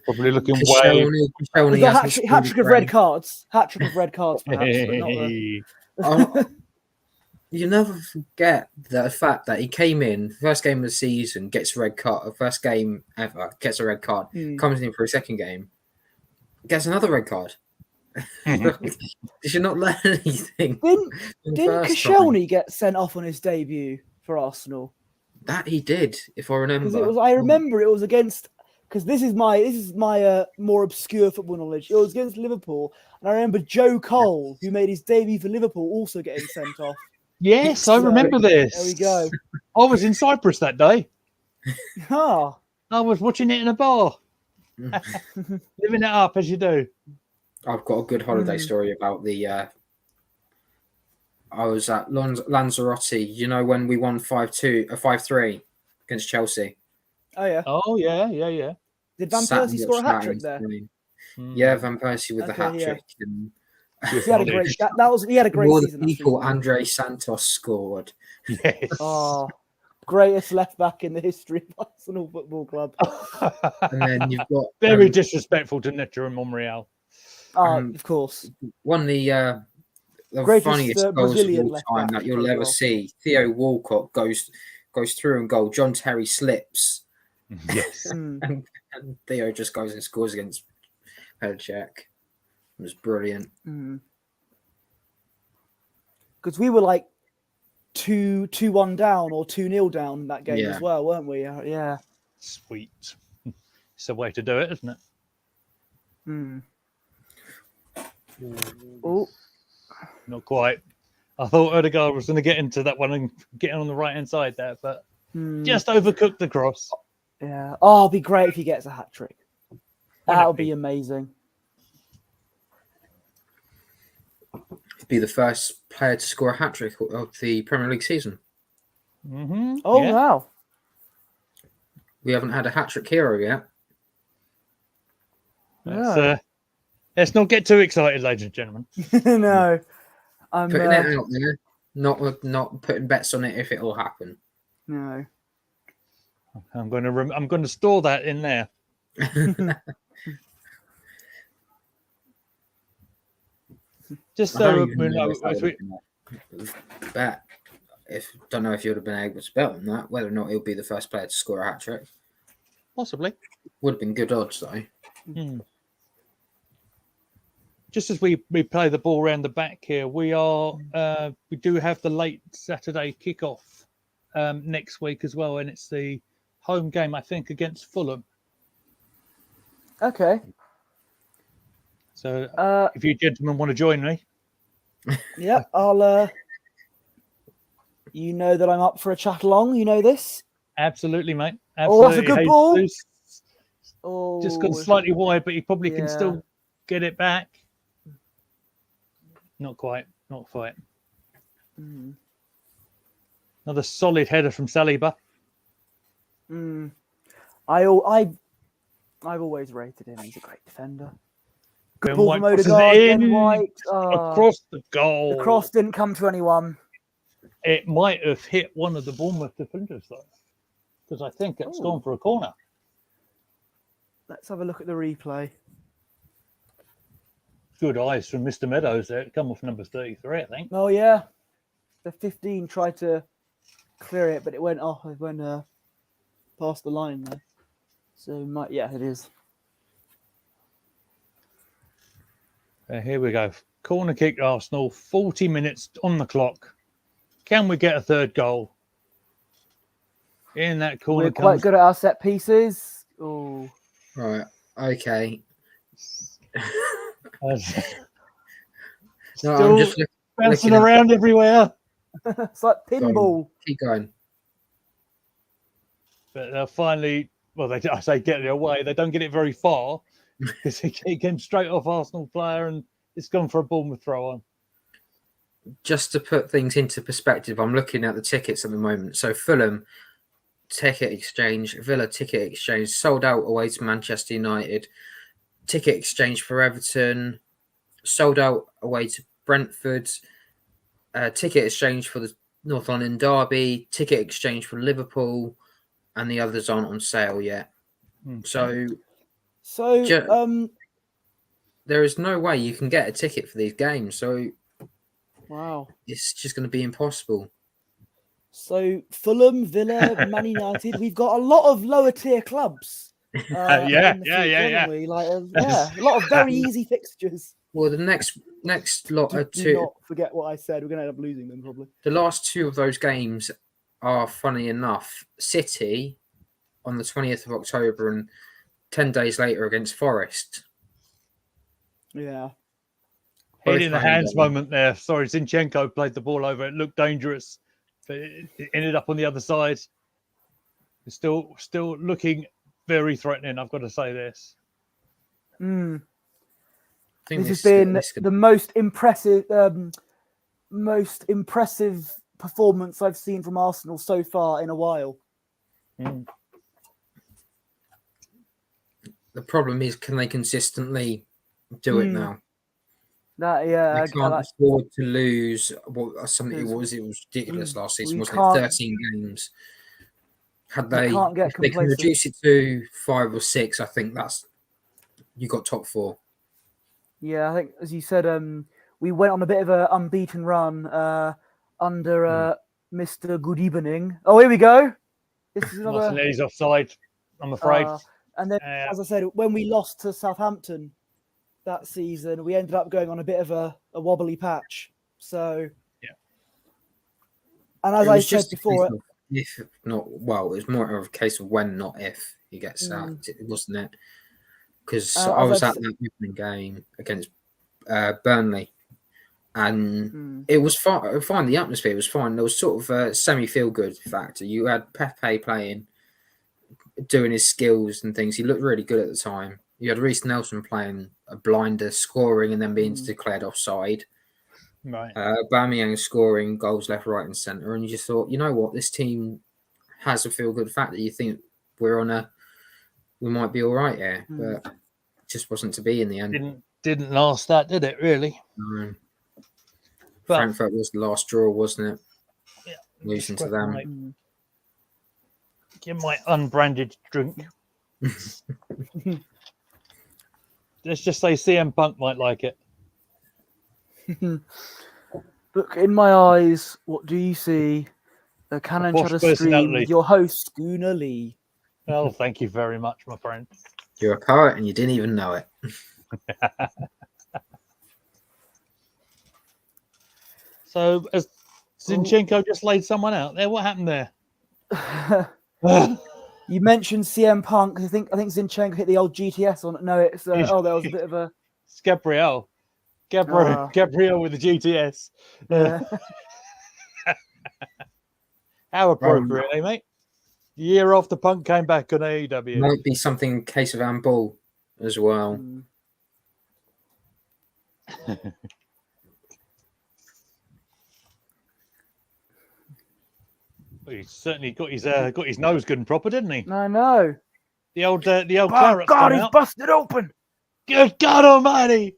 Probably looking way. Koscielny We've got hasn't scored hat trick a of red brace. cards. Hat trick of red cards, perhaps, but not the. You never forget the fact that he came in first game of the season, gets a red card, first game ever, gets a red card, comes in for a second game, gets another red card. Did you not learn anything? Didn't Koscielny get sent off on his debut for Arsenal? That he did, if I remember. Because it was, I remember it was against. Because this is my more obscure football knowledge. It was against Liverpool, and I remember Joe Cole, who made his debut for Liverpool, also getting sent off. Yes, I remember this. There we go. I was in Cyprus that day. Ah, I was watching it in a bar, living it up as you do. I've got a good holiday story about the. I was at Lanzarote. You know when we won 5-3 against Chelsea. oh yeah. Oh yeah. Did Van Sat and Persie score a watched hat that trick in there? Spain. Yeah, Van Persie with the Okay, hat yeah. trick. And He had a great. He had a great all the season. that people season. Andre Santos scored. Yes. Oh, greatest left back in the history of Arsenal Football Club. And then you've got Very disrespectful to Neto and Monreal. Of course. one of the Greatest, funniest goals of Brazilian all left time back that to you'll play ever well. see. Theo Walcott goes through and goal. John Terry slips. Yes. And Theo just goes and scores against Pelicek. It was brilliant. Because we were like 2-1 down or 2-0 down in that game Yeah. as well, weren't we? Yeah. Sweet. It's the way to do it, isn't it? Oh, Not quite. I thought Odegaard was going to get into that one and get on the right hand side there, but just overcooked the cross. yeah. Oh, it'd be great if he gets a hat trick. That would be amazing. Be the first player to score a hat trick of the Premier League season. Oh, yeah. wow. We haven't had a hat trick hero yet. Let's not get too excited, ladies and gentlemen. No. I'm Putting it out there, not putting bets on it if it will happen. No. I'm going to store that in there. Just so we know, bet. Don't know if you would have been able to bet on that, whether or not he'll be the first player to score a hat trick. Possibly. Would have been good odds though. Just as we play the ball around the back here, we do have the late Saturday kickoff next week as well, and it's the home game, I think, against Fulham. Okay. So if you gentlemen want to join me, yeah, I'll. You know that I'm up for a Chatalong. You know this. absolutely, mate. Oh, that's a good ball. Just gone slightly wide, but he probably can still get it back. Not quite. Another solid header from Saliba. I've always rated him. He's a great defender. Good Ben ball White from crosses Odegaard. it in, Ben White. across the goal. The cross didn't come to anyone. It might have hit one of the Bournemouth defenders, though, because I think it's gone for a corner. Let's have a look at the replay. Good eyes from Mr. Meadows there. It come off number 33, I think. Oh, yeah. The 15 tried to clear it, but it went off. It went past the line there. So, yeah, it is. Here we go. Corner kick Arsenal, 40 minutes on the clock. Can we get a third goal? In that corner We're quite comes... good at our set pieces. Oh, Right. Okay. No, Still I'm just bouncing looking at- around everywhere. it's like Go on, pinball. keep going. But they'll finally, well, I say get it away. They don't get it very far because he came straight off Arsenal player and it's gone for a Bournemouth throw on. Just to put things into perspective, I'm looking at the tickets at the moment. So Fulham ticket exchange, Villa ticket exchange, sold out away to Manchester United. Ticket exchange for Everton, sold out away to Brentford. Ticket exchange for the North London Derby. Ticket exchange for Liverpool, and the others aren't on sale yet. Okay. So, There is no way you can get a ticket for these games. So wow. it's just going to be impossible. So Fulham, Villa, Man United, we've got a lot of lower tier clubs. Yeah. Haven't we? Like, a lot of very easy fixtures. Well, the next lot are Do two. not forget what I said. We're going to end up losing them probably. The last two of those games are, funny enough, City on the 20th of October and 10 days later against Forest. Yeah. Head in the hands moment there. Sorry, Zinchenko played the ball over. It looked dangerous, but it ended up on the other side. It's still looking very threatening. I've got to say this. Mm. I think This has been the most impressive performance I've seen from Arsenal so far in a while. Mm. The problem is, can they consistently do it now? That They can't afford to lose. Something it was ridiculous last season, wasn't it? 13 games. If they can reduce it to 5 or 6, I think you got top 4. Yeah, I think as you said, we went on a bit of an unbeaten run under Mr. Good Evening. Oh, here we go. This is another. Martinelli's offside, I'm afraid. And then, as I said, when we lost to Southampton that season, we ended up going on a bit of a wobbly patch. So, yeah. And as I said before, it was more of a case of when, not if he gets sacked, wasn't it? Because I was at that opening game against Burnley, and it was fine. The atmosphere was fine. There was sort of a semi-feel good factor. You had Pepe playing, doing his skills and things. He looked really good at the time. You had Reece Nelson playing a blinder, scoring, and then being declared offside. Right. Aubameyang scoring goals left, right, and centre, and you just thought, you know what, this team has a feel-good factor. You think we might be all right here, but it just wasn't to be in the end. Didn't last that, did it? Really? No. But, Frankfurt was the last draw, wasn't it? Yeah. Losing to them. Get my unbranded drink. Let's just say CM Punk might like it. Look, in my eyes, what do you see? The Cannon Chatter stream with your host, Schooner Lee. Well, thank you very much, my friend. You're a poet and you didn't even know it. So, as Zinchenko just laid someone out there, what happened there? You mentioned CM Punk. I think Zinchenko hit the old GTS on it. No, it's there was a bit of a. It's Gabriel with the GTS. Yeah. How appropriate, eh, mate? The year after Punk came back on AEW. Might be something in case of handball as well. He's certainly got his nose good and proper, didn't he? I know. The old claret. God, he's busted open. Good God Almighty!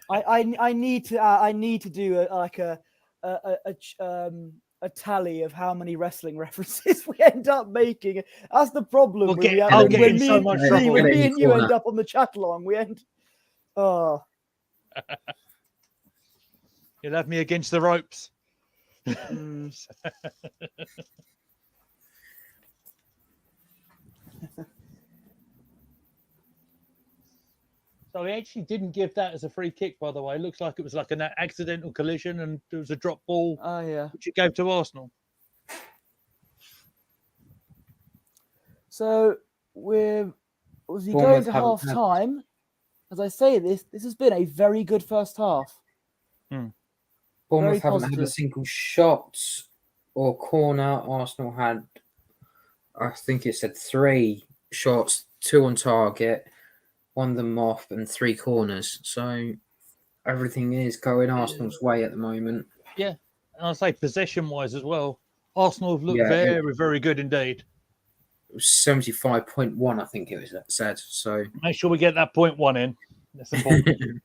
I need to do a tally of how many wrestling references we end up making. That's the problem. When me and you end up on the Chatalong, we end. Oh. You'll have me against the ropes. So he actually didn't give that as a free kick, by the way. It looks like it was like an accidental collision and there was a drop ball, Oh yeah. which he gave to Arsenal. So we're as we go Bournemouth into haven't half had- time, as I say this has been a very good first half. Bournemouth Very haven't had a positive. single shot or corner. Arsenal had, I think it said 3 shots, 2 on target, 1 of them off, and 3 corners. So everything is going Arsenal's way at the moment. Yeah. And I'll say possession-wise as well. Arsenal have looked Yeah, very, very good indeed. It was 75.1, I think it was said. So Make sure we get that 0.1 in. That's important.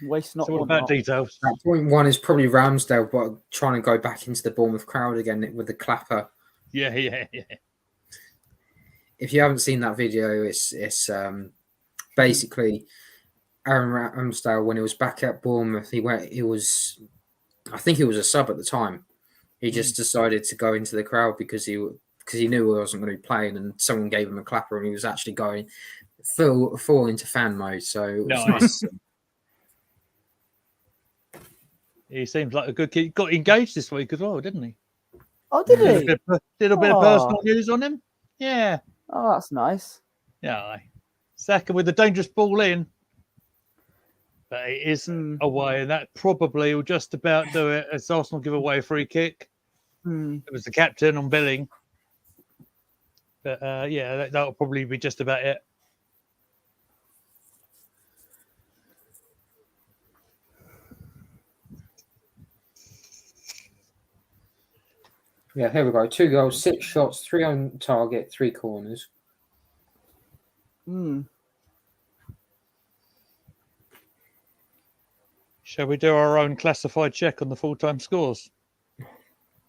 Waste not. So what want about not. details? that 0.1 is probably Ramsdale, but trying to go back into the Bournemouth crowd again with the clapper. Yeah. If you haven't seen that video, it's basically Aaron Ramsdale when he was back at Bournemouth. I think he was a sub at the time. He just decided to go into the crowd because he knew he wasn't going to be playing, and someone gave him a clapper, and he was actually going full into fan mode. So it was nice to see. He seems like a good kid. He got engaged this week as well, didn't he? Oh, did Did he? did a bit of personal news on him. Yeah. Oh, that's nice. Yeah. Saka with the dangerous ball in. But it is away, and that probably will just about do it as Arsenal give away a free kick. It was the captain on billing. But yeah, that'll probably be just about it. Yeah, here we go. 2 goals, 6 shots, 3 on target, 3 corners. Shall we do our own classified check on the full-time scores?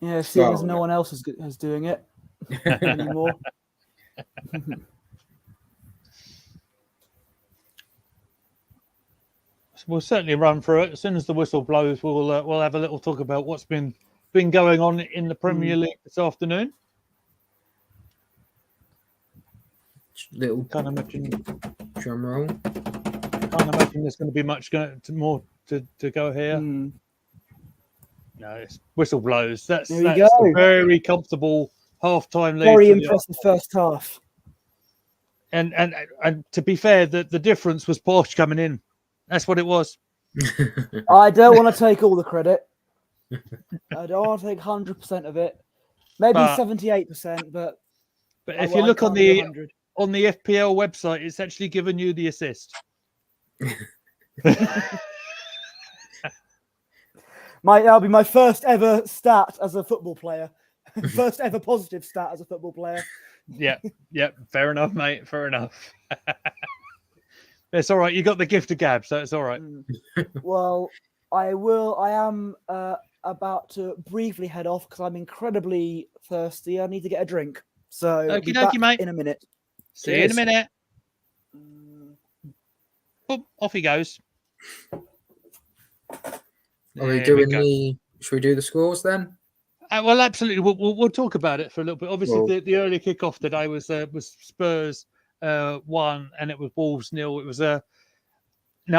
Yeah, seeing as Well, no one else is doing it anymore. We'll certainly run through it as soon as the whistle blows. We'll have a little talk about what's been going on in the Premier League this afternoon. Little Can't imagine drum roll. there's going to be much more to go here. No, it's whistle blows. That's There you a go. very comfortable half-time lead. Very for the impressive first half. And to be fair, the difference was Porsche coming in. That's what it was. I don't want to take all the credit. I don't want to take 100% of it. Maybe 78%, but if you look on the FPL website, it's actually given you the assist. That'll be my first ever stat as a football player. First ever positive stat as a football player. Yeah. Fair enough, mate. Fair enough. It's all right. You got the gift of gab, so it's all right. Well, I am about to briefly head off because I'm incredibly thirsty. I need to get a drink. So I'll be back mate. in a minute. See you in a minute. Boom, off he goes. Are we doing should we do the scores then? Well, absolutely. We'll talk about it for a little bit. Obviously, Well, the early kickoff today was Spurs 1 and it was Wolves 0. It was now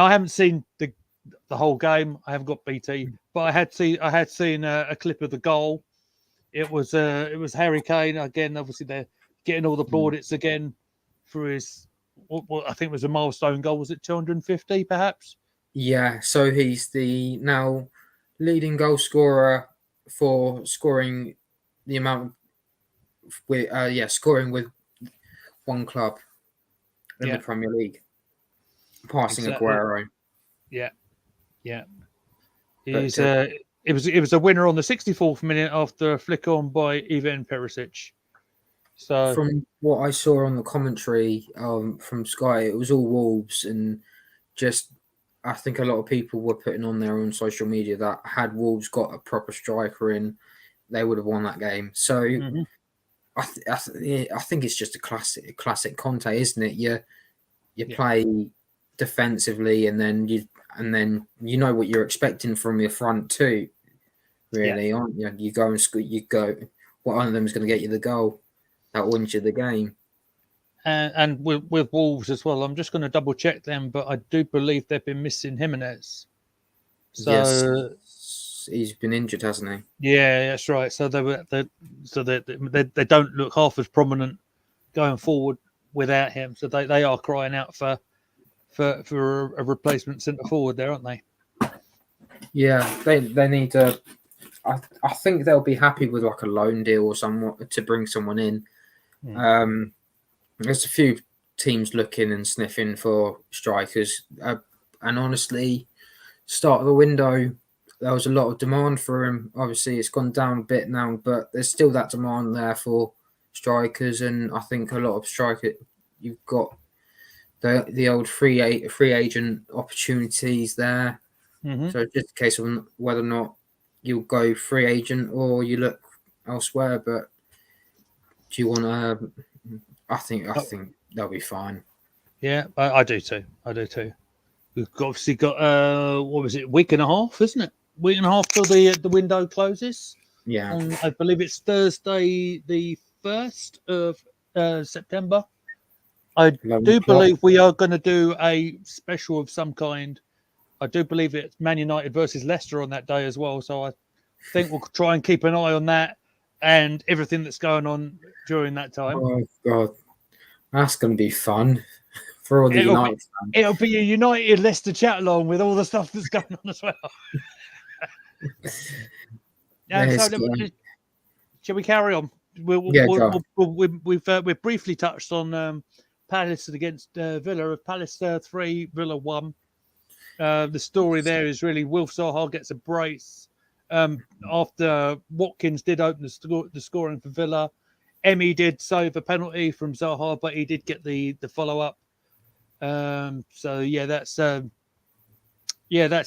I haven't seen the whole game. I haven't got BT, but I had seen a clip of the goal. It was Harry Kane again. Obviously, they're getting all the plaudits again for his what I think was a milestone goal. Was it 250 perhaps? Yeah, so he's the now leading goal scorer for scoring the amount with scoring with one club in the Premier League, passing Aguero. Yeah. He's it was a winner on the 64th minute after a flick on by Ivan Perisic. So from what I saw on the commentary from Sky, it was all Wolves, and just I think a lot of people were putting on their own social media that had Wolves got a proper striker in, they would have won that game. So I think it's just a classic Conte, isn't it? You play defensively, and then you know what you're expecting from your front too. Really, aren't you? You go and score. You go. One of them is going to get you the goal that wins you the game. and with Wolves as well. I'm just going to double check them, but I do believe they've been missing Jimenez. So yes, he's been injured, hasn't he? yeah, that's right. So they don't look half as prominent going forward without him. So they are crying out for a replacement centre forward there, aren't they? Yeah, they need to. I think they'll be happy with like a loan deal or somewhat to bring someone in. There's a few teams looking and sniffing for strikers, and honestly, start of the window, there was a lot of demand for him. Obviously, it's gone down a bit now, but there's still that demand there for strikers, and I think a lot of you've got the old free agent opportunities there. Mm-hmm. So it's just a case of whether or not you'll go free agent or you look elsewhere. But do you want to? I think they'll be fine. Yeah, I do too. We've obviously got what was it, week and a half, isn't it? Week and a half till the window closes. Yeah, I believe it's Thursday, the 1st of September. I do believe we are going to do a special of some kind. I do believe it's Man United versus Leicester on that day as well. So I think we'll try and keep an eye on that and everything that's going on during that time. Oh God, that's going to be fun for all the United fans. It'll be a United Leicester Chatalong with all the stuff that's going on as well. Shall we carry on? We've briefly touched on Palace against Villa. Of Palace 3, Villa 1. The story there is really Wilf Zaha gets a brace after Watkins did open the scoring for Villa. Emmy did save a penalty from Zaha, but he did get the follow up. So that's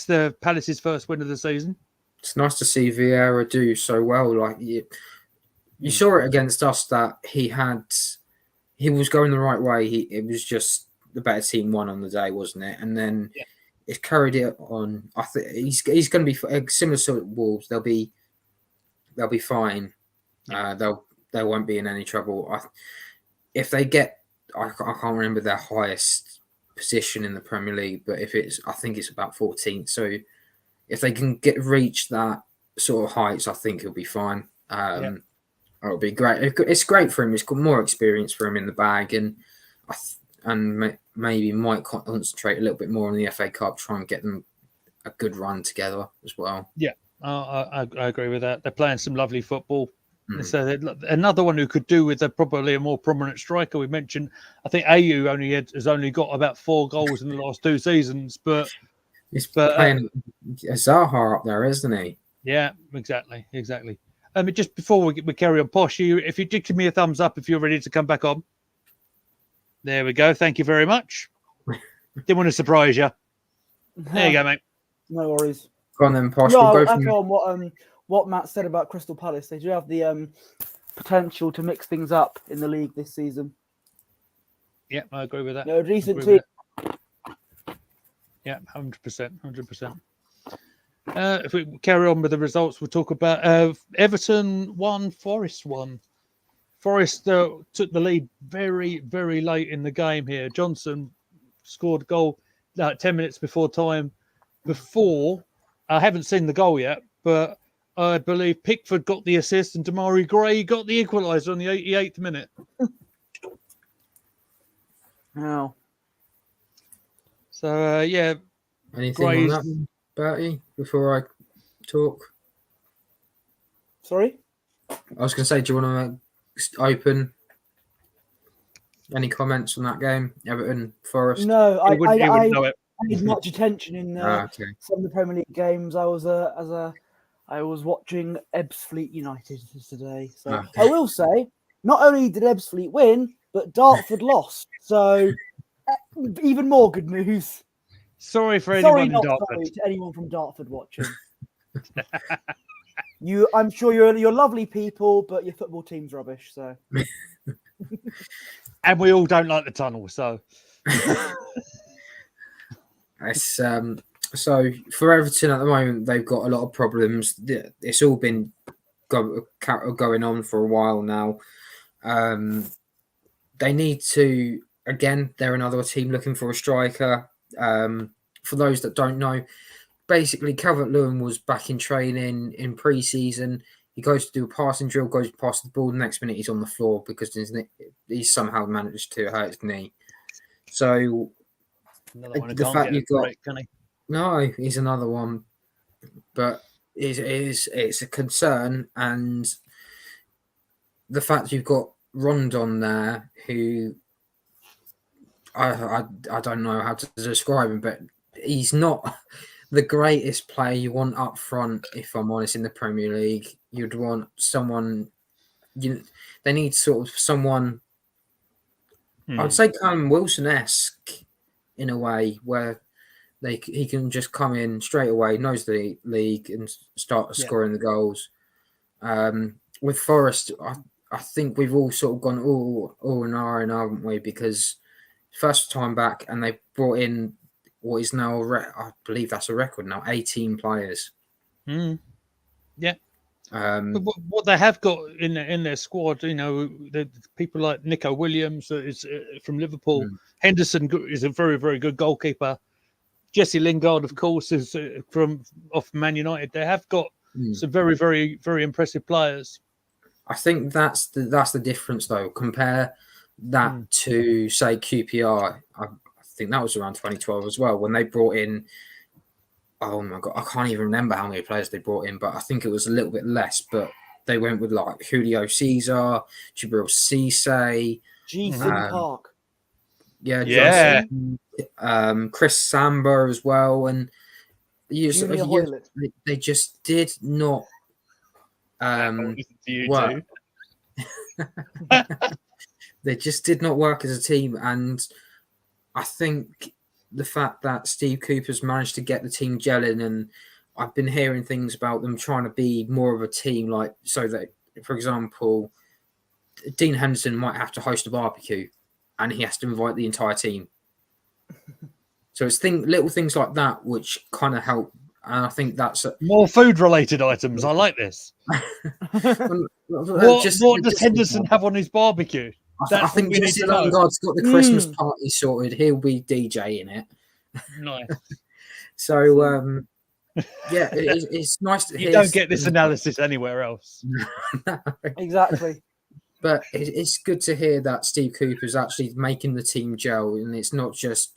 the Palace's first win of the season. It's nice to see Vieira do so well. Like you saw it against us that he was going the right way. It was just the better team won on the day, wasn't it? And then it's carried it on. I think he's going to be similar to Wolves. They'll be fine. They won't be in any trouble. If they get, I can't remember their highest position in the Premier League, but I think it's about 14th. So if they can reach that sort of heights, I think he'll be fine. It'll be great. It's great for him. It's got more experience for him in the bag, and maybe might concentrate a little bit more on the FA Cup, try and get them a good run together as well. Yeah, I agree with that. They're playing some lovely football. So another one who could do with probably a more prominent striker. We mentioned, I think AU has only got about 4 goals in the last 2 seasons, but he's playing Zaha up there, isn't he? Yeah, exactly. Just before we carry on, Posh, if you did give me a thumbs up if you're ready to come back on. There we go. Thank you very much. Didn't want to surprise you. There you go, mate. No worries. Go on then, Posh. No, echo on what Matt said about Crystal Palace. They do have the potential to mix things up in the league this season. Yeah, I agree with that. No, decent team. Yeah, 100%. If we carry on with the results, we'll talk about Everton 1, Forest 1. Forest took the lead very, very late in the game here. Johnson scored a goal 10 minutes before time. I haven't seen the goal yet, but I believe Pickford got the assist and Damari Gray got the equaliser on the 88th minute. Wow. So, Anything Gray's... on that, Bertie, before I talk? Sorry? I was going to say, do you want to open? Any comments on that game? Everton, Forest? No, I wouldn't know it. paid much attention in some of the Premier League games. I was watching Ebbsfleet United today. So I will say, not only did Ebbsfleet win, but Dartford lost. So even more good news. Sorry for anyone in Dartford. Sorry to anyone from Dartford watching. I'm sure you're lovely people, but your football team's rubbish. So, and we all don't like the tunnel. So, it's so for Everton at the moment, they've got a lot of problems. It's all been going on for a while now. they need to, again, they're another team looking for a striker. For those that don't know, basically Calvert-Lewin was back in training in pre-season. He goes to do a passing drill, goes past the ball. The next minute he's on the floor because he's somehow managed to hurt his knee. So Another one who the can't fact get a you've got break, can he? no, he's another one, but it's a concern, and the fact you've got Rondon there, who I don't know how to describe him, but he's not the greatest player you want up front. If I'm honest, in the Premier League, you'd want someone. They need sort of someone. I would say Callum Wilson-esque in a way, where he can just come in straight away, knows the league, and start scoring the goals. With Forest, I think we've all sort of gone all in iron, haven't we? Because first time back, and they brought in what is now I believe that's a record now, 18 players. Yeah. But what they have got in their squad, the people like Nico Williams is from Liverpool. Henderson is a very, very good goalkeeper. Jesse Lingard, of course, is off Man United. They have got some very, very, very impressive players. I think that's the difference, though. Compare that to, say, QPR. I think that was around 2012 as well, when they brought in. Oh my God, I can't even remember how many players they brought in, but I think it was a little bit less. But they went with like Julio Cesar, Jibril Cisse, Park. Yeah. Chris Samba as well, and they just did not work. They just did not work as a team, and I think the fact that Steve Cooper's managed to get the team gelling, and I've been hearing things about them trying to be more of a team, like so that, for example, Dean Henderson might have to host a barbecue, and he has to invite the entire team. So it's little things like that which kind of help, and I think that's more food-related items. I like this. What does Henderson have on his barbecue? I think Jesse Lingard's got the Christmas party sorted. He'll be DJing it. Nice. So it's nice to hear. You don't get this analysis anywhere else. Exactly. But it's good to hear that Steve Cooper's actually making the team gel, and it's not just,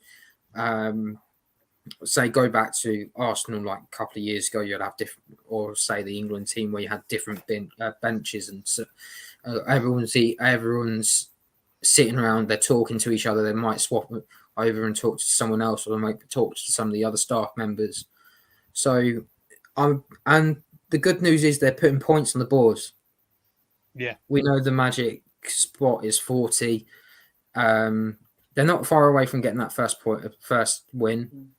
say, go back to Arsenal like a couple of years ago, you'd have different, or say the England team where you had different benches, and so, everyone's sitting around, they're talking to each other, they might swap over and talk to someone else, or they might talk to some of the other staff members. So, and the good news is they're putting points on the boards. Yeah, we know the magic spot is 40. They're not far away from getting that first win.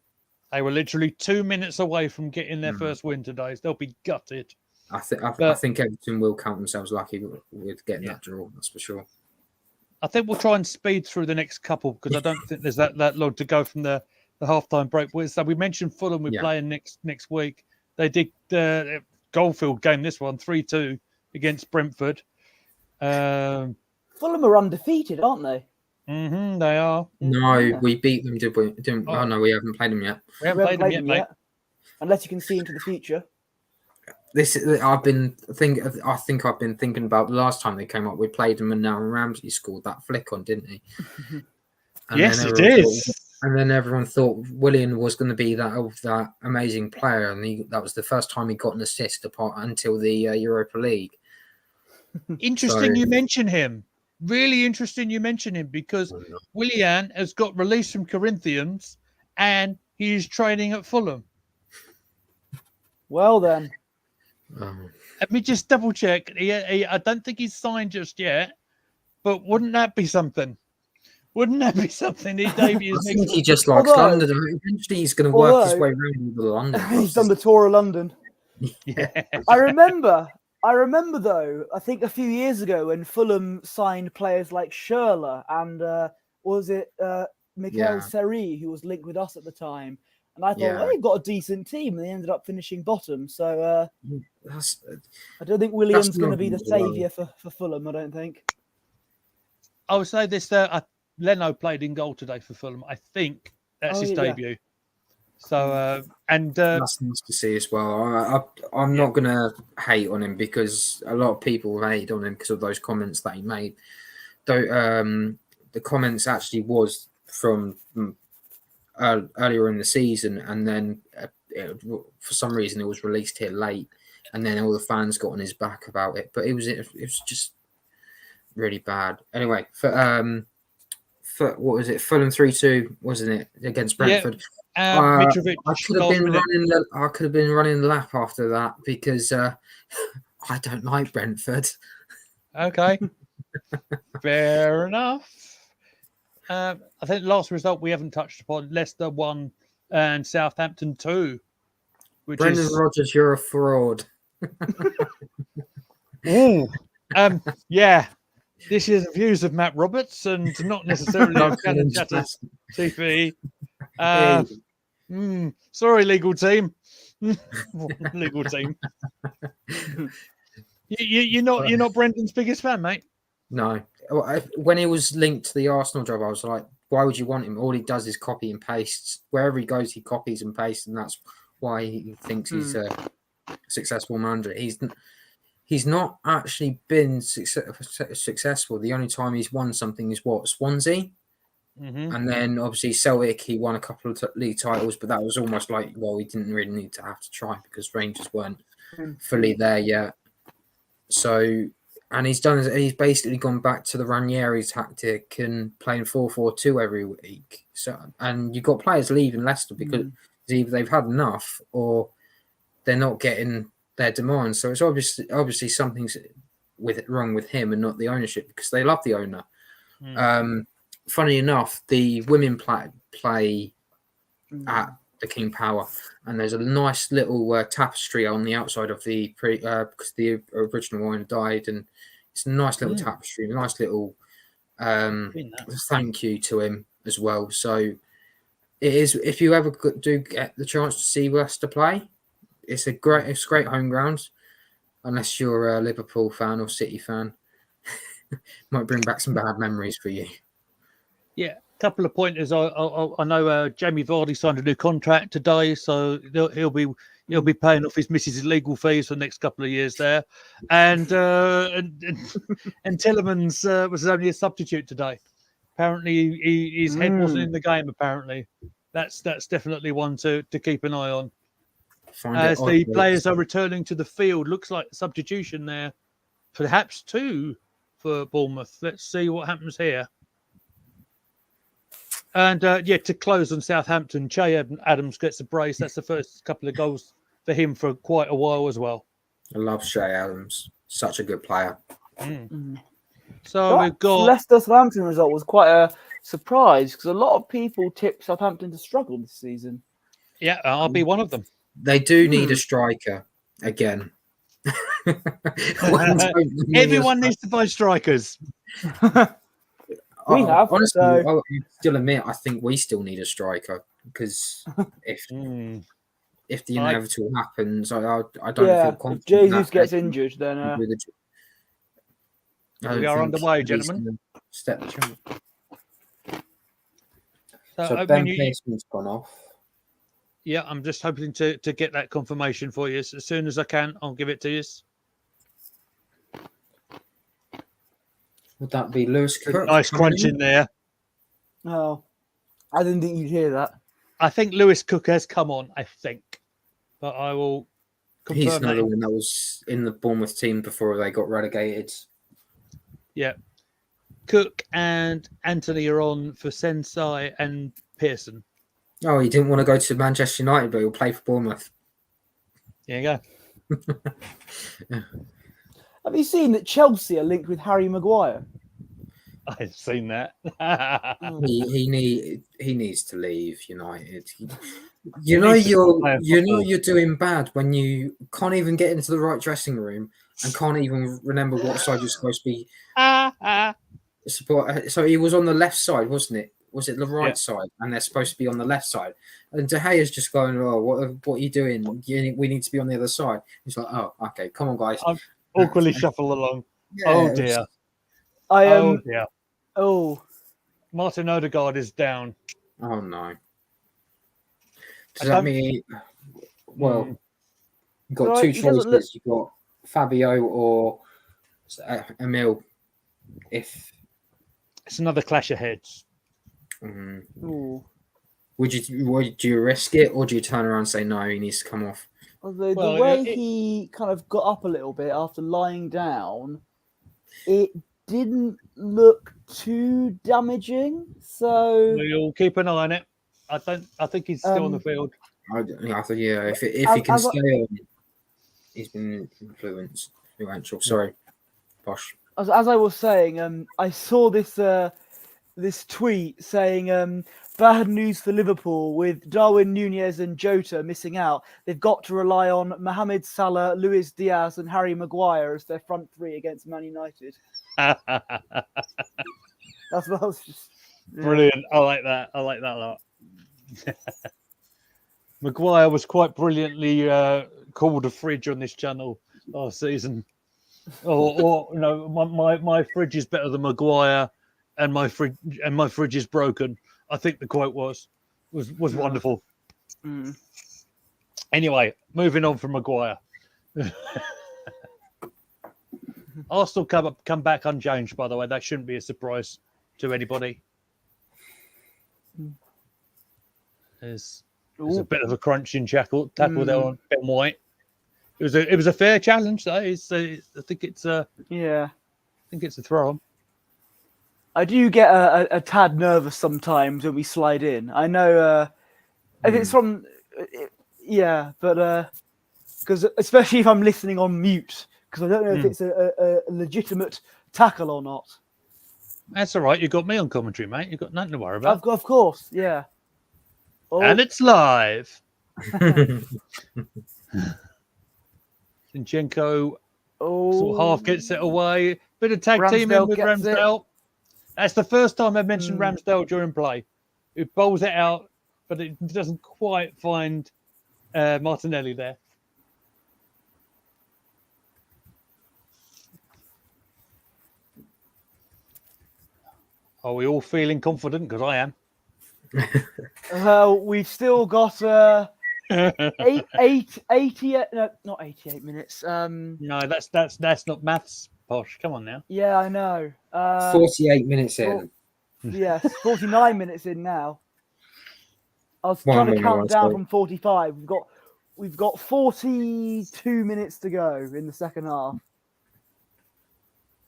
They were literally 2 minutes away from getting their first win today. So they'll be gutted. I think Everton will count themselves lucky with getting that draw. That's for sure. I think we'll try and speed through the next couple, because I don't think there's that long to go from the halftime break. So we mentioned Fulham. We're playing next week. They did the Goldfield game. This one 3-2 against Brentford. Fulham are undefeated, aren't they? They are. No, we beat them, did we? Oh no, we haven't played them yet. We haven't played them yet, mate. Unless you can see into the future. I think I've been thinking about the last time they came up. We played them, and now Ramsey scored that flick on, didn't he? Yes, it is. And then everyone thought Willian was going to be that amazing player, and that was the first time he got an assist until the Europa League. Interesting you mention him. Really interesting you mention him, because Willian has got released from Corinthians and he is training at Fulham. Well then. Let me just double check. I don't think he's signed just yet, but wouldn't that be something? Wouldn't that be something? I think he just likes London. Eventually he's going to work his way around the London. He's done the tour of London. Yeah. I remember though, I think a few years ago when Fulham signed players like Schürrle and Mikel Seri, who was linked with us at the time. And I thought, they've got a decent team, and they ended up finishing bottom. So I don't think William's going to be the saviour for Fulham, I don't think. I would say this. Leno played in goal today for Fulham. I think that's his debut. So that's nice to see as well. I'm not gonna hate on him because a lot of people hate on him because of those comments that he made. Though the comments actually was from earlier in the season, and then for some reason it was released here late, and then all the fans got on his back about it. But it was just really bad. Anyway, for what was it? Fulham 3-2, wasn't it, against Brentford? Mitrovic. I could have been running. I could have been running the lap after that because I don't like Brentford. Okay, fair enough. I think last result we haven't touched upon: Leicester 1 and Southampton 2. Brendan Rodgers, you're a fraud. Yeah. This is the views of Matt Roberts and not necessarily of Cannon Chatters TV. Sorry, legal team. Legal team. You're not Brendan's biggest fan, mate. No. When he was linked to the Arsenal job, I was like, why would you want him? All he does is copy and pastes. Wherever he goes, he copies and pastes, and that's why he thinks he's a successful manager. He's not actually been successful. The only time he's won something is Swansea. Mm-hmm. And then obviously Celtic, he won a couple of league titles, but that was almost like, well, he didn't really need to have to try because Rangers weren't fully there yet. So, and he's basically gone back to the Ranieri tactic and playing 4-4-2 every week. So, and you've got players leaving Leicester because either they've had enough or they're not getting their demands. So it's obviously something's wrong with him and not the ownership because they love the owner. Funny enough, the women play at the King Power, and there's a nice little tapestry on the outside of the because the original owner died, and it's a nice little tapestry, a nice little thank you to him as well. So it is. If you ever do get the chance to see Leicester play, it's great home ground, unless you're a Liverpool fan or City fan. Might bring back some bad memories for you. Yeah, a couple of pointers. I know Jamie Vardy signed a new contract today, so he'll be paying off his missus' legal fees for the next couple of years there, and Tillemans was only a substitute today. Apparently, his head wasn't in the game. Apparently, that's definitely one to keep an eye on. As the players are returning to the field, looks like substitution there, perhaps 2 for Bournemouth. Let's see what happens here. And to close on Southampton, Che Adams gets a brace. That's the first couple of goals for him for quite a while as well. I love Che Adams. Such a good player. So we've got Leicester Southampton result was quite a surprise because a lot of people tipped Southampton to struggle this season. Yeah, I'll be one of them. They do need a striker again. Everyone needs to buy strikers. We have. Honestly, I still admit I think we still need a striker because if the inevitable happens, I don't feel confident. If Jesus gets injured, then we are underway, gentlemen. So Ben Pearson's gone off. Yeah, I'm just hoping to get that confirmation for you. As soon as I can, I'll give it to you. Would that be Lewis Cook? Nice crunch in there. Oh, I didn't think you'd hear that. I think Lewis Cook has come on, I think. But I will confirm He's another one that was in the Bournemouth team before they got relegated. Yeah. Cook and Anthony are on for Sensei and Pearson. Oh, he didn't want to go to Manchester United, but he'll play for Bournemouth. There you go. Have you seen that Chelsea are linked with Harry Maguire? I've seen that. he needs to leave United. You're doing bad when you can't even get into the right dressing room and can't even remember what side you're supposed to be. So he was on the left side, wasn't it? Was it the right side? And they're supposed to be on the left side. And De Gea's just going, "Oh, what are you doing? We need to be on the other side." He's like, "Oh, okay, come on, guys." Awkwardly shuffle along. Yeah, oh dear. I Oh, Martin Odegaard is down. Oh no. Does I that don't- mean? Well, Mm. you've got No, two he doesn't choices. look- You've got Fabio or Emil. If It's another clash of heads. ooh. would you risk it, or do you turn around and say no? He needs to come off. Although Well, the way it- he kind of got up a little bit after lying down, it didn't look too damaging. So We'll keep an eye on it. I think he's still on the field. I thought, yeah, if he can As I- stay on, he's been influential. Sorry, Bosh. as I was saying, I saw this tweet saying bad news for Liverpool with Darwin Núñez and Jota missing out. They've got to rely on Mohamed Salah, Luis Diaz, and Harry Maguire as their front three against Man United. That's what I was just. Yeah. Brilliant. I like that a lot. Maguire was quite brilliantly called a fridge on this channel last season. Or my fridge is better than Maguire, and my fridge is broken. I think the quote was wonderful. Mm. Anyway, moving on from Maguire. Arsenal come back unchanged, by the way. That shouldn't be a surprise to anybody. There's a bit of a crunching tackle there on Ben White. It was a fair challenge, though. I think it's a throw on. I do get a tad nervous sometimes when we slide in. I know if it's from, but because especially if I'm listening on mute, because I don't know if it's a legitimate tackle or not. That's all right. You got me on commentary, mate. You've got nothing to worry about. Of course, yeah. Oh, And it's live. Zinchenko sort of half gets it away. Bit of tag teaming Ramsdale with gets it. Ramsdale. That's the first time I've mentioned Ramsdale during play. Who bowls it out, but it doesn't quite find Martinelli there. Are we all feeling confident? Because I am. We've still got 88 no, not 88 minutes. No, that's not maths, Posh. Come on now. Yeah, I know. 48 minutes in. Yes, 49 minutes in now. I was One trying to minute, count one down second. from 45. We've got 42 minutes to go in the second half.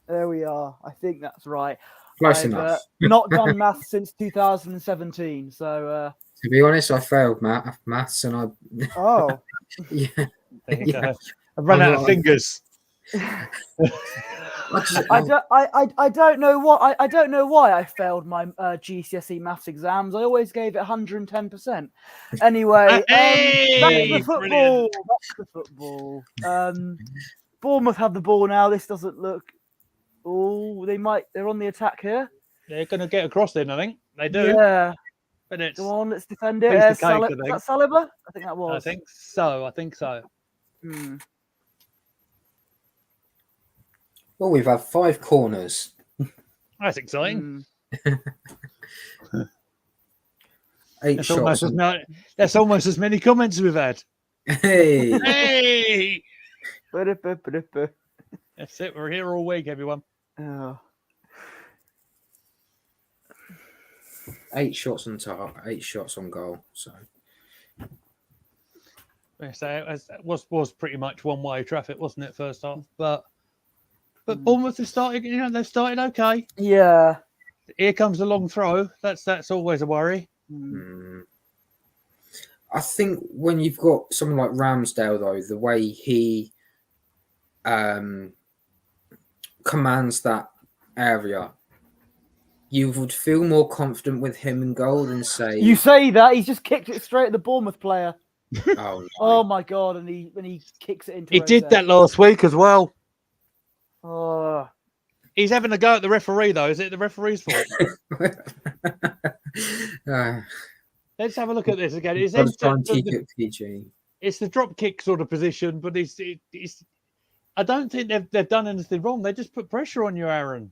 There we are. I think that's right. Close I've enough. not done maths since 2017. So, To be honest, I failed maths, and I oh, yeah. There you Yeah. go. I've run out of fingers. I don't know what I don't know why I failed my GCSE maths exams. I always gave it 110%. Anyway, back to the football. Brilliant. Back to the football. Bournemouth have the ball now. This doesn't look. Oh, they're on the attack here. They're going to get across then, I think. They do. Yeah. But it's. Go on, let's defend it. Piece of Is cake, I that think. Saliba? I think that was. I think so. Hmm. Well, we've had 5 corners. That's exciting. Hmm. 8 That's shots. that's almost as many comments as we've had. Hey, Hey! Ba-da-ba-ba-da-ba. That's it. We're here all week, everyone. Oh. 8 shots on target, 8 shots on goal. So So it was pretty much one-way traffic, wasn't it, first half? But Bournemouth have started. They've started okay. Yeah. Here comes the long throw. That's always a worry. I think when you've got someone like Ramsdale, though, the way he commands that area, you would feel more confident with him in goal than say. You say that he's just kicked it straight at the Bournemouth player. Oh, no. Oh my god! And he kicks it into. He did Rosette. that last week as well. Oh. He's having a go at the referee, though. Is it the referee's fault? Let's have a look at this again. It's, Let's try and the, keep it PG. it's the drop kick sort of position, but it's I don't think they've done anything wrong. They just put pressure on you, Aaron.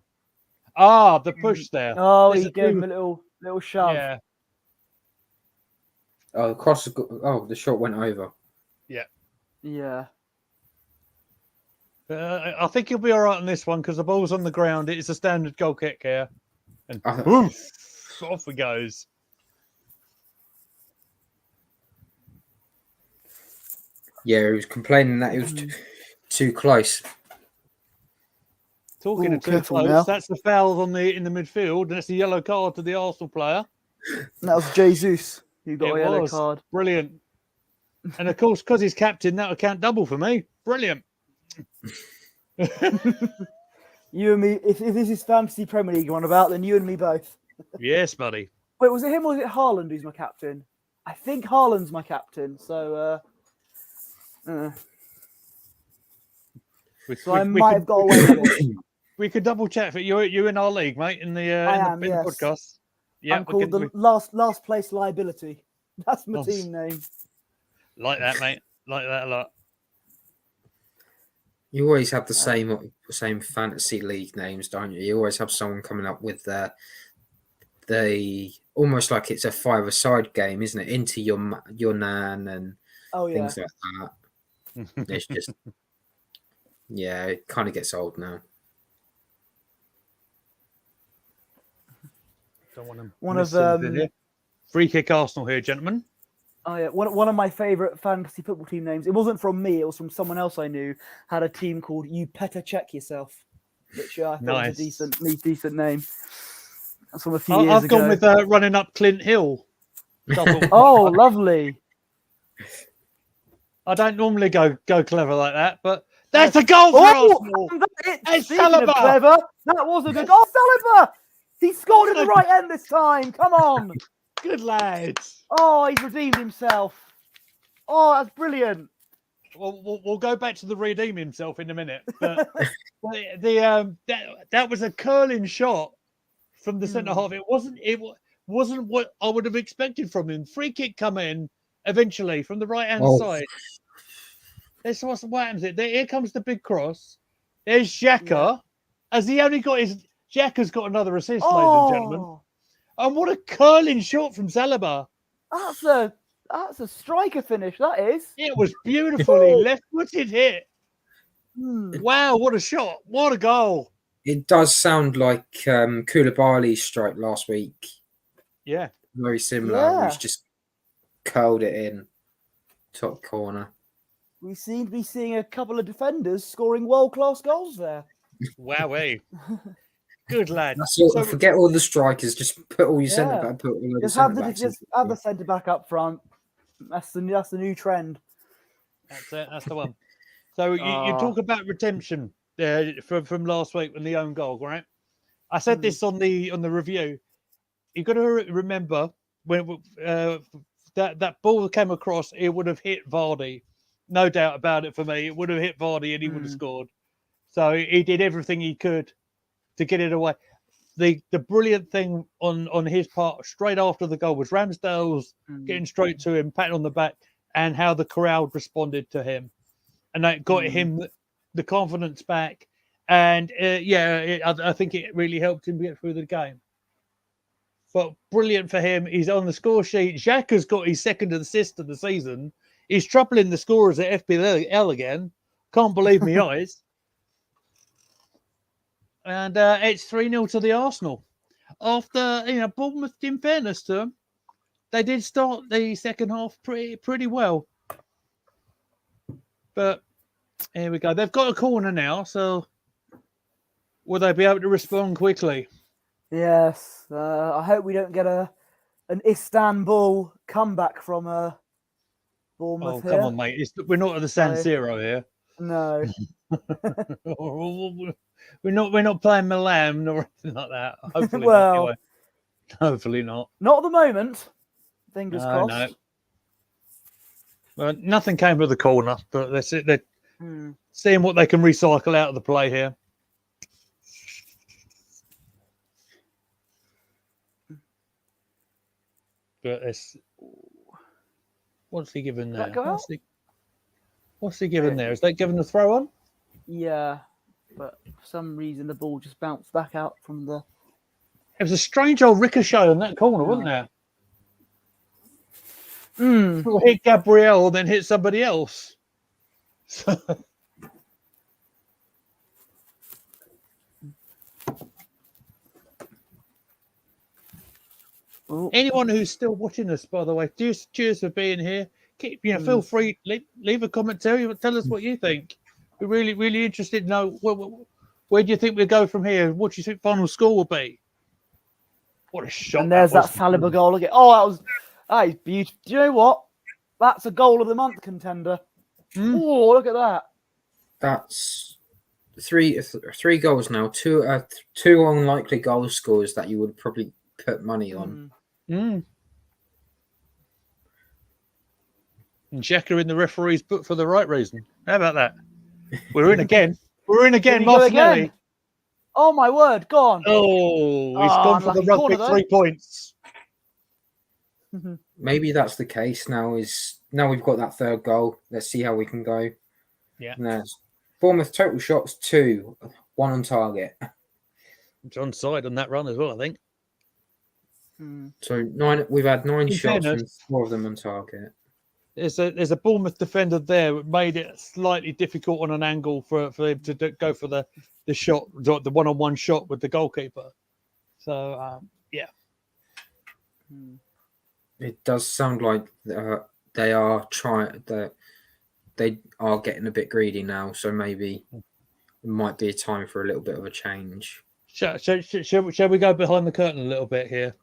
Ah, the push there. Oh, There's he a gave two- him a little shove. Yeah, Oh, across the shot went over. Yeah. I think he'll be all right on this one because the ball's on the ground. It's a standard goal kick here, and I- poof, off he goes. Yeah, he was complaining that it was too close. Talking Ooh, of too careful close, now. that's the foul in the midfield, and that's the yellow card to the Arsenal player. That was Jesus who got It a yellow was card. brilliant, and of course, because he's captain, that would count double for me. Brilliant. You and me, if this is fantasy Premier League one about, then you and me both. Yes, buddy. Wait, was it him or was it Haaland who's my captain? I think Haaland's my captain, so I might have got away with it. We could double check for you. You in our league, mate, in the I in the am, yes. podcast. Yeah, I'm called the last place liability. That's my team name. Like that, mate. Like that a lot. You always have the same fantasy league names, don't you? You always have someone coming up with the almost like it's a five-a-side game, isn't it? Into your nan and things like that. It's just yeah, it kind of gets old now. Don't want to One miss of anything here. Free kick Arsenal here, gentlemen. Oh yeah, one of my favourite fantasy football team names. It wasn't from me; it was from someone else I knew. Had a team called "You Better Check Yourself," which I thought was a decent name. That's from a few years I've ago. gone with running up Clint Hill. Oh, lovely! I don't normally go clever like that, but that's a goal for Arsenal. It's Saliba. Clever. That was a good goal, Saliba. He scored at the right end this time. Come on. Good lads. Oh, he's redeemed himself. Oh, that's brilliant. We'll go back to the redeem himself in a minute. But that was a curling shot from the centre half. It wasn't what I would have expected from him. Free kick come in eventually from the right hand side. This is what happens. Here comes the big cross. There's Xhaka. Has he only got his Xhaka's got another assist, ladies and gentlemen. And what a curling shot from Saliba. That's a striker finish, that is. It was beautifully left-footed hit. Wow, what a shot. What a goal. It does sound like Koulibaly's strike last week. Yeah. Very similar. He's just curled it in. Top corner. We seem to be seeing a couple of defenders scoring world-class goals there. Wowee. Good lad. Forget all the strikers. Just put all your centre back. Just have the centre back up front. That's the new trend. That's it. That's the one. So you talk about redemption from last week when the own goal, right? I said this on the review. You've got to remember when that ball came across, it would have hit Vardy. No doubt about it for me. It would have hit Vardy and he would have scored. So he did everything he could to get it away. The brilliant thing on his part straight after the goal was Ramsdale's getting straight to him, patting on the back, and how the crowd responded to him. And that got him the confidence back. And I think it really helped him get through the game. But brilliant for him. He's on the score sheet. Xhaka's got his second assist of the season. He's tripling the scorers at FPL again. Can't believe me eyes. And it's 3-0 to the Arsenal. After, Bournemouth, in fairness to them, they did start the second half pretty well. But here we go. They've got a corner now, so will they be able to respond quickly? Yes. I hope we don't get an Istanbul comeback from Bournemouth here. Come on, mate. We're not at the San Siro here. No. We're not playing Milan or anything like that. Hopefully well, not. Anyway. Hopefully not. Not at the moment. Fingers crossed. No. Well, nothing came of the corner, but that's it. They're seeing what they can recycle out of the play here. But what's he given there? What's he given there? Is they given the throw on? Yeah. but for some reason the ball just bounced back out from the. It was a strange old ricochet on that corner, wasn't there? It hit Gabriel, then hit somebody else. Anyone who's still watching us, by the way, cheers for being here. Feel free, leave a comment. Tell us what you think. We're really, really interested to know where do you think we'll go from here? What do you think final score will be? What a shot! And there's that Saliba goal again. Oh, that is beautiful. Do you know what? That's a goal of the month contender. Oh, look at that. That's three goals now. Two unlikely goal scores that you would probably put money on. And Xhaka in the referee's book for the right reason. How about that? We're in again. We're in again, Martinelli. Oh my word, gone. Oh, he's gone for the rugby 3 points. Maybe that's the case now. Now we've got that third goal. Let's see how we can go. Yeah. And there's Bournemouth total shots 2, 1 on target. It's onside on that run as well, I think. So we've had 9 shots and 4 of them on target. There's a Bournemouth defender there that made it slightly difficult on an angle for him to go for the shot, the one-on-one shot with the goalkeeper. So yeah, it does sound like they are getting a bit greedy now. So maybe it might be a time for a little bit of a change. Shall we go behind the curtain a little bit here?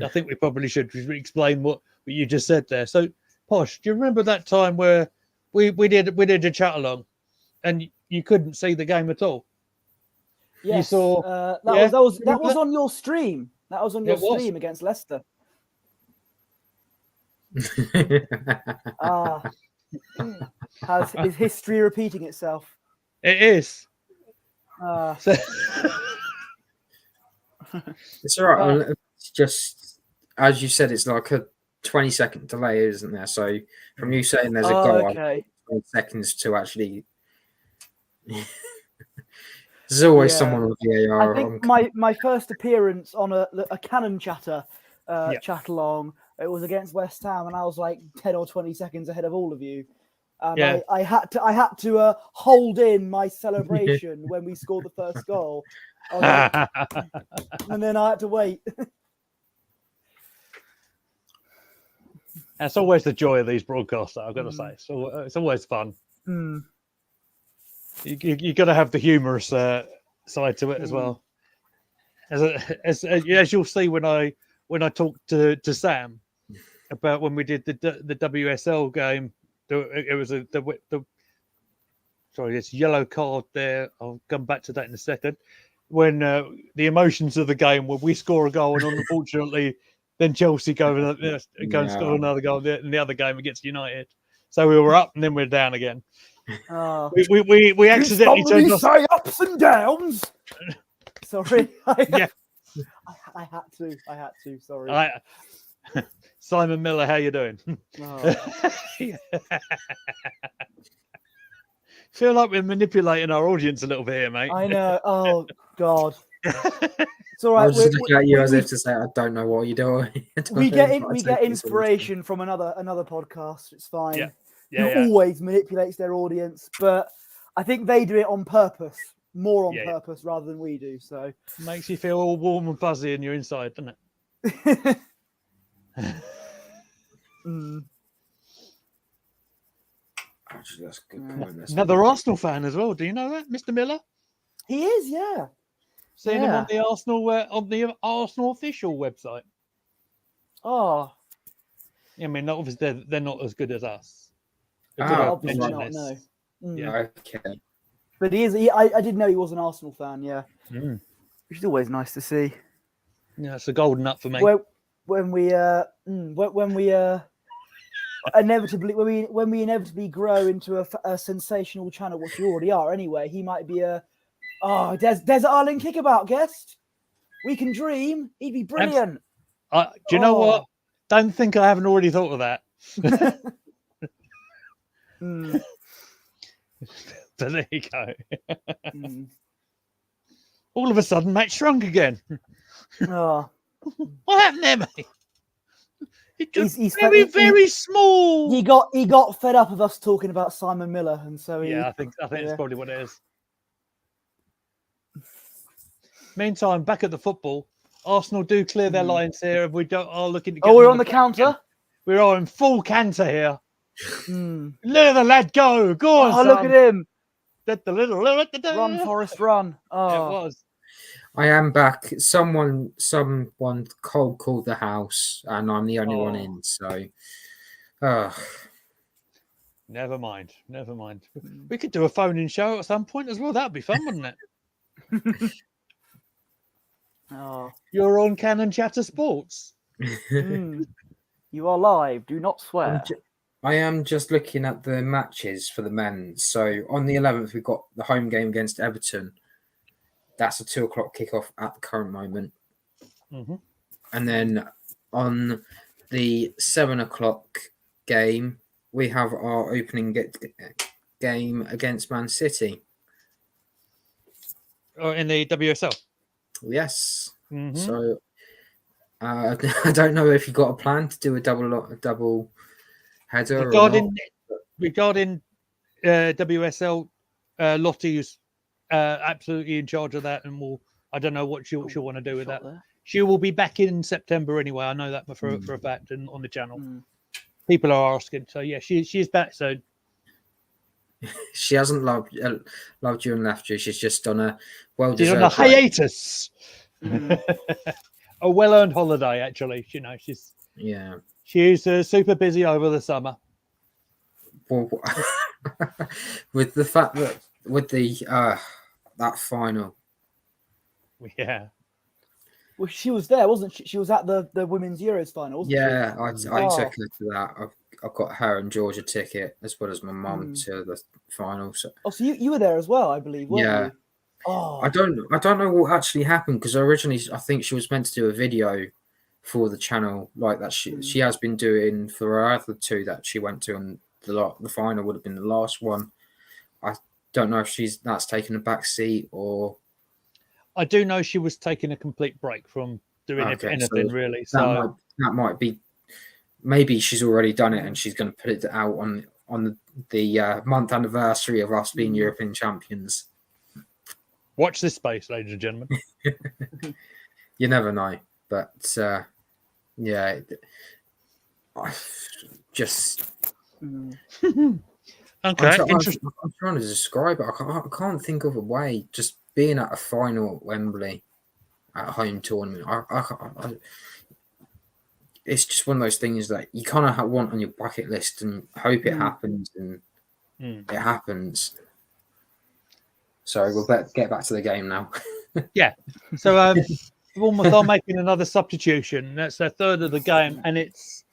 I think we probably should explain what you just said there. So, Posh, do you remember that time where we did a Chatalong and you couldn't see the game at all? Yes, you saw that was on your stream. That was on your stream against Leicester. Is history repeating itself? It is. It's all right. It's just, as you said, it's like a 20-second delay, isn't there? So from you saying there's a goal, okay. 20 seconds to actually. There's always someone with VAR. I think my first appearance on a Cannon Chatter Chatalong, it was against West Ham, and I was like 10 or 20 seconds ahead of all of you. And I had to hold in my celebration when we scored the first goal. I was like, and then I had to wait. That's always the joy of these broadcasts, I've got to say. So it's always fun. You got to have the humorous side to it as well. As you'll see when I talked to Sam about when we did the WSL game, it was this yellow card there. I'll come back to that in a second. When the emotions of the game, when we score a goal and unfortunately then Chelsea go and score another goal in the other game against United. So we were up and then we're down again. We accidentally turned off. Say ups and downs. Sorry. I had to. Sorry. Simon Miller, how you doing? Feel like we're manipulating our audience a little bit here, mate. I know. Oh God. It's all right. I was just looking at you as if to say, I don't know what you're doing. We get inspiration from another podcast. It's fine. Yeah. Who always manipulates their audience, but I think they do it on purpose, more on purpose rather than we do. So makes you feel all warm and fuzzy in your inside, doesn't it? Actually, that's a good point. Another Arsenal fan as well. Do you know that, Mr. Miller? He is, yeah. Seeing him on the Arsenal official website. Oh, I mean, obviously they're not as good as us. obviously not. No. Yeah, okay. But he is. I did know he was an Arsenal fan. Yeah, which is always nice to see. Yeah, it's a golden up for me. When we inevitably grow into a sensational channel, which we already are anyway, he might be Desert Island Kickabout guest. We can dream. He'd be brilliant. Do you know what? Don't think I haven't already thought of that. But there you go. All of a sudden, Matt shrunk again. Oh, What happened there, mate? It just He's very small. he got fed up of us talking about Simon Miller, and so he, Yeah, I think that's yeah. probably what it is. Meantime, back at the football, Arsenal do clear their lines here, and we are looking to get. Oh, we're them on the break counter. again. We are in full canter here. Mm. Let the lad go. Go on, Oh, son. look at him! Run, Run, Forrest, run! Oh, It was. I am back. Someone cold called the house, and I'm the only one in. So, Never mind. We could do a phone-in show at some point as well. That'd be fun, wouldn't it? oh. You're on Canon Chatter Sports. Mm. You are live. Do not swear. I am just looking at the matches for the men. So on the 11th, we've got the home game against Everton. That's a 2:00 kickoff at the current moment. Mm-hmm. And then on the 7:00 game, we have our opening game against Man City. Or in the WSL. Yes. Mm-hmm. So I don't know if you've got a plan to do a double header regarding WSL, Lottie is absolutely in charge of that, and I don't know what she'll want to do with that. There. She will be back in September anyway. I know that for a fact, and on the channel, Mm. people are asking. So yeah, she's back soon. She hasn't loved you and left you. She's just on a She's on a hiatus, a well-earned holiday. Actually, she's super busy over the summer. Well, with the fact that with the that final, Yeah. Well, she was there, wasn't she? She was at the Women's Euros final, wasn't yeah, she? I took her to that. I've got her and George a ticket as well as my mum to the final. So. Oh, so you were there as well, I believe, weren't you? Oh, I don't know what actually happened because originally I think she was meant to do a video for the channel like that. She has been doing for her other two that she went to, and the final would have been the last one. I don't know if that's taken a back seat or. I do know she was taking a complete break from doing anything really. So that might be. Maybe she's already done it and she's going to put it out on the month anniversary of us being European champions. Watch this space, ladies and gentlemen. You never know, but yeah, I just. Okay, I'm trying to describe it. I can't think of a way. Just being at a final at Wembley, at a home tournament. It's just one of those things that you kind of want on your bucket list and hope it happens, and it happens. So we'll get back to the game now. Yeah. So Bournemouth are making another substitution. That's their third of the game, and it's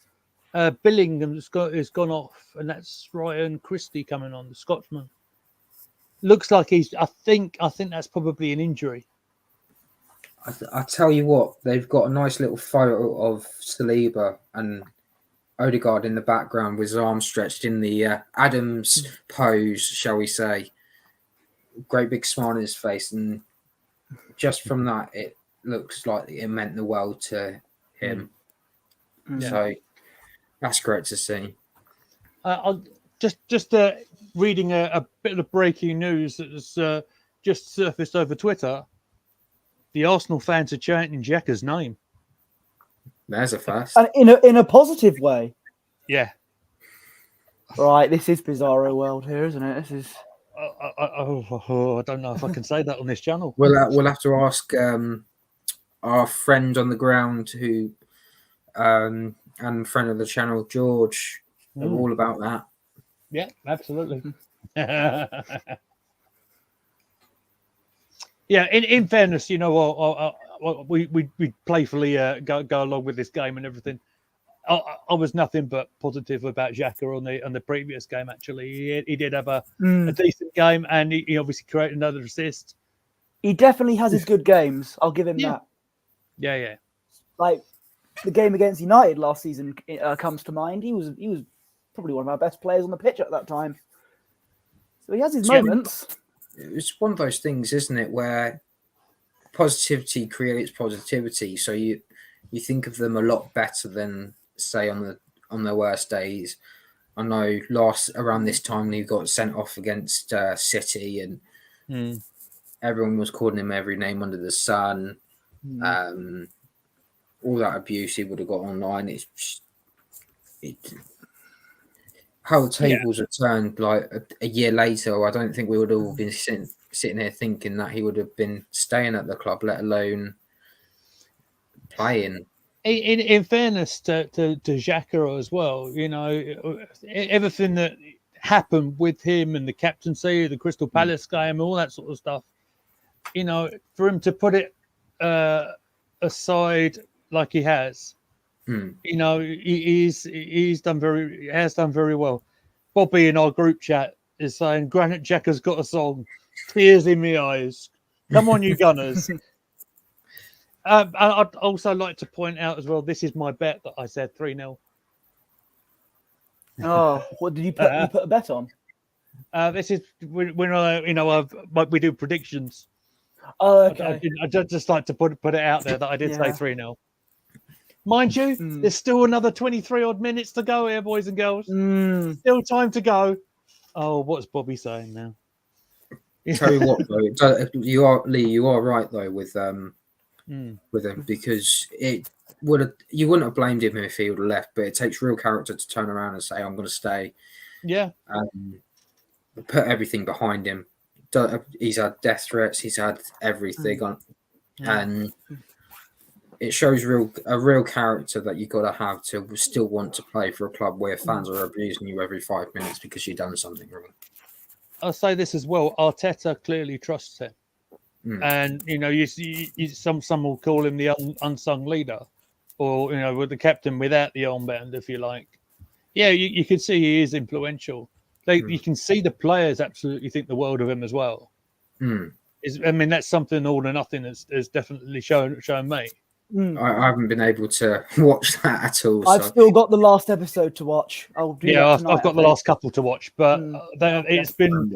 Billingham has gone off, and that's Ryan Christie coming on, the Scotsman. Looks like I think that's probably an injury. I tell you what, they've got a nice little photo of Saliba and Odegaard in the background with his arms stretched in the Adams pose, shall we say. Great big smile on his face, and just from that, it looks like it meant the world to him. So that's great to see. I'll just reading a bit of breaking news that has just surfaced over Twitter. The Arsenal fans are chanting Xhaka's name. There's a first. And in a positive way. Yeah. Right, this is Bizarro World here, isn't it? This is. I don't know if I can say that on this channel. We'll have to ask our friend on the ground who and friend of the channel, George, all about that. Yeah, absolutely. Yeah, in fairness, we playfully go along with this game and everything. I was nothing but positive about Xhaka on the previous game. Actually, he did have a decent game, and he obviously created another assist. He definitely has his good games. I'll give him that. Yeah. Like the game against United last season comes to mind. He was probably one of our best players on the pitch at that time. So he has his moments. It's one of those things, isn't it, where positivity creates positivity. So you think of them a lot better than say on their worst days. I know around this time he got sent off against City, and everyone was calling him every name under the sun. All that abuse he would have got online. How the tables have turned like a year later. I don't think we would have all been sitting here thinking that he would have been staying at the club, let alone playing. In fairness to Xhaka as well, you know, everything that happened with him and the captaincy, the Crystal Palace game, all that sort of stuff, you know, for him to put it aside like he has, you know, he has done very well. Bobby in our group chat is saying Granite Xhaka's got a song, tears in my eyes. Come on, you Gunners. I'd also like to point out as well, this is my bet that I said 3-0. Oh, what did you put? You put a bet on? This is when I, you know, we do predictions. Oh, okay. I'd just like to put it out there that I did say 3-0. Mind you, there's still another 23 odd minutes to go here, boys and girls. Still time to go. Oh, what's Bobby saying now? Tell you what, though, you are right though with him, because you wouldn't have blamed him if he would have left, but it takes real character to turn around and say, I'm going to stay. Yeah. Put everything behind him. He's had death threats, he's had everything on, and it shows a real character that you got to have to still want to play for a club where fans are abusing you every 5 minutes because you've done something wrong. I'll say this as well. Arteta clearly trusts him. And, you know, you some will call him the unsung leader, or, you know, with the captain without the armband, if you like. Yeah, you can see he is influential. You can see the players absolutely think the world of him as well. I mean, that's something All or Nothing has definitely shown me. I haven't been able to watch that at all. I've still got the last episode to watch. I'll do that tonight, I've got the last couple to watch, but it's been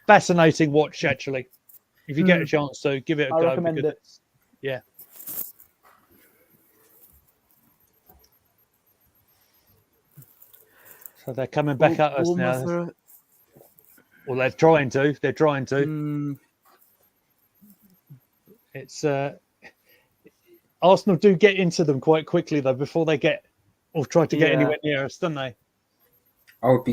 fascinating watch, actually. If you get a chance to give it a go. I recommend it. Yeah. So they're coming back at us now. Well, they're trying to. It's Arsenal do get into them quite quickly though before they get or try to get anywhere near us, don't they? Are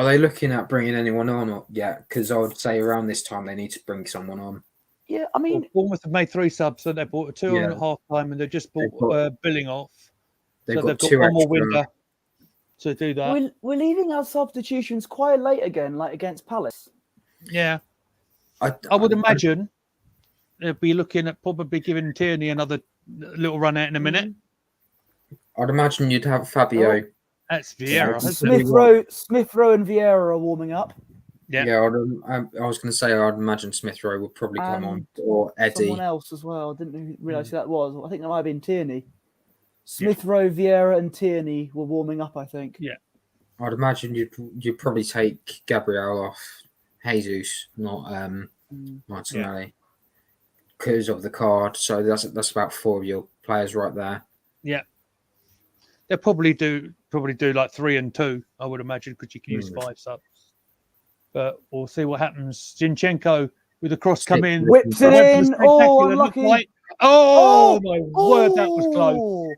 they looking at bringing anyone on? Or, because I would say around this time they need to bring someone on. Yeah, I mean, Bournemouth have made 3 subs, so they bought a 2 at half time, and they just bought Billing off. They've got 2 one more window to do that. We're leaving our substitutions quite late again, like against Palace. Yeah, I would imagine they'll be looking at probably giving Tierney another little run out in a minute. I'd imagine you'd have Fabio. That's Vieira. Smith Rowe and Vieira are warming up. I was going to say I'd imagine Smith Rowe would probably come on, or Eddie. Someone else as well. I didn't realise who that was. I think that might have been Tierney. Smith Rowe, Vieira, and Tierney were warming up, I think. Yeah. I'd imagine you'd probably take Gabriel off Jesus, not Martinelli, because of the card. So that's about 4 of your players right there. Yeah. They'll probably do like 3 and 2, I would imagine, because you can use 5 subs. But we'll see what happens. Zinchenko with the cross come in. Whips it in. Oh, unlucky. My word, that was close.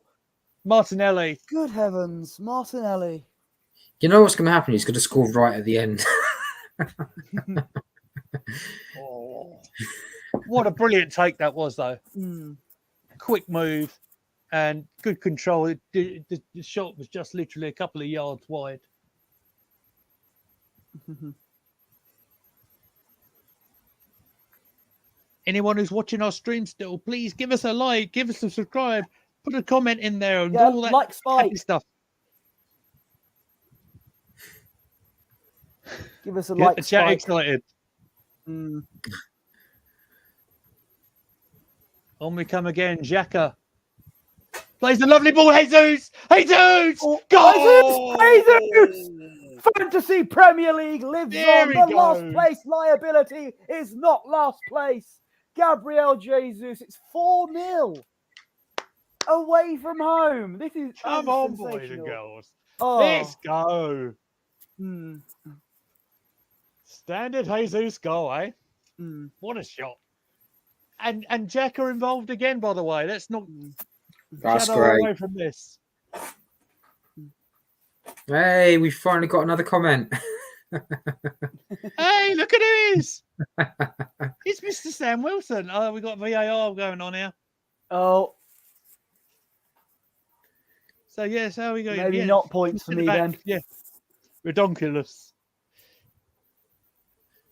Martinelli. Good heavens, Martinelli. You know what's going to happen? He's going to score right at the end. What a brilliant take that was, though. Quick move and good control. The shot was just literally a couple of yards wide. Anyone who's watching our stream still, please give us a like, give us a subscribe, put a comment in there, and do all that like Spike stuff. Give us a Get like. the chat Spike. excited. On we come again, Xhaka. Plays the lovely ball, Jesus! Jesus! Goal! Jesus! fantasy Premier League lives There on. he The last goes. place liability is not last place. Gabriel Jesus, it's 4-0 away from home. This is Come on, boys and sensational. girls. Oh, Let's go. mm, Standard Jesus goal, eh? mm, What a shot. And Jack are involved again, by the way. Let's not That's shadow great. away from this. Hey, we finally got another comment. Hey, look at who it is. It's Mr. Sam Wilson. Oh, we got VAR going on here. oh, So, yes, how are we going? maybe Yeah, not points for in the me back. then. Yeah. Redonkulous.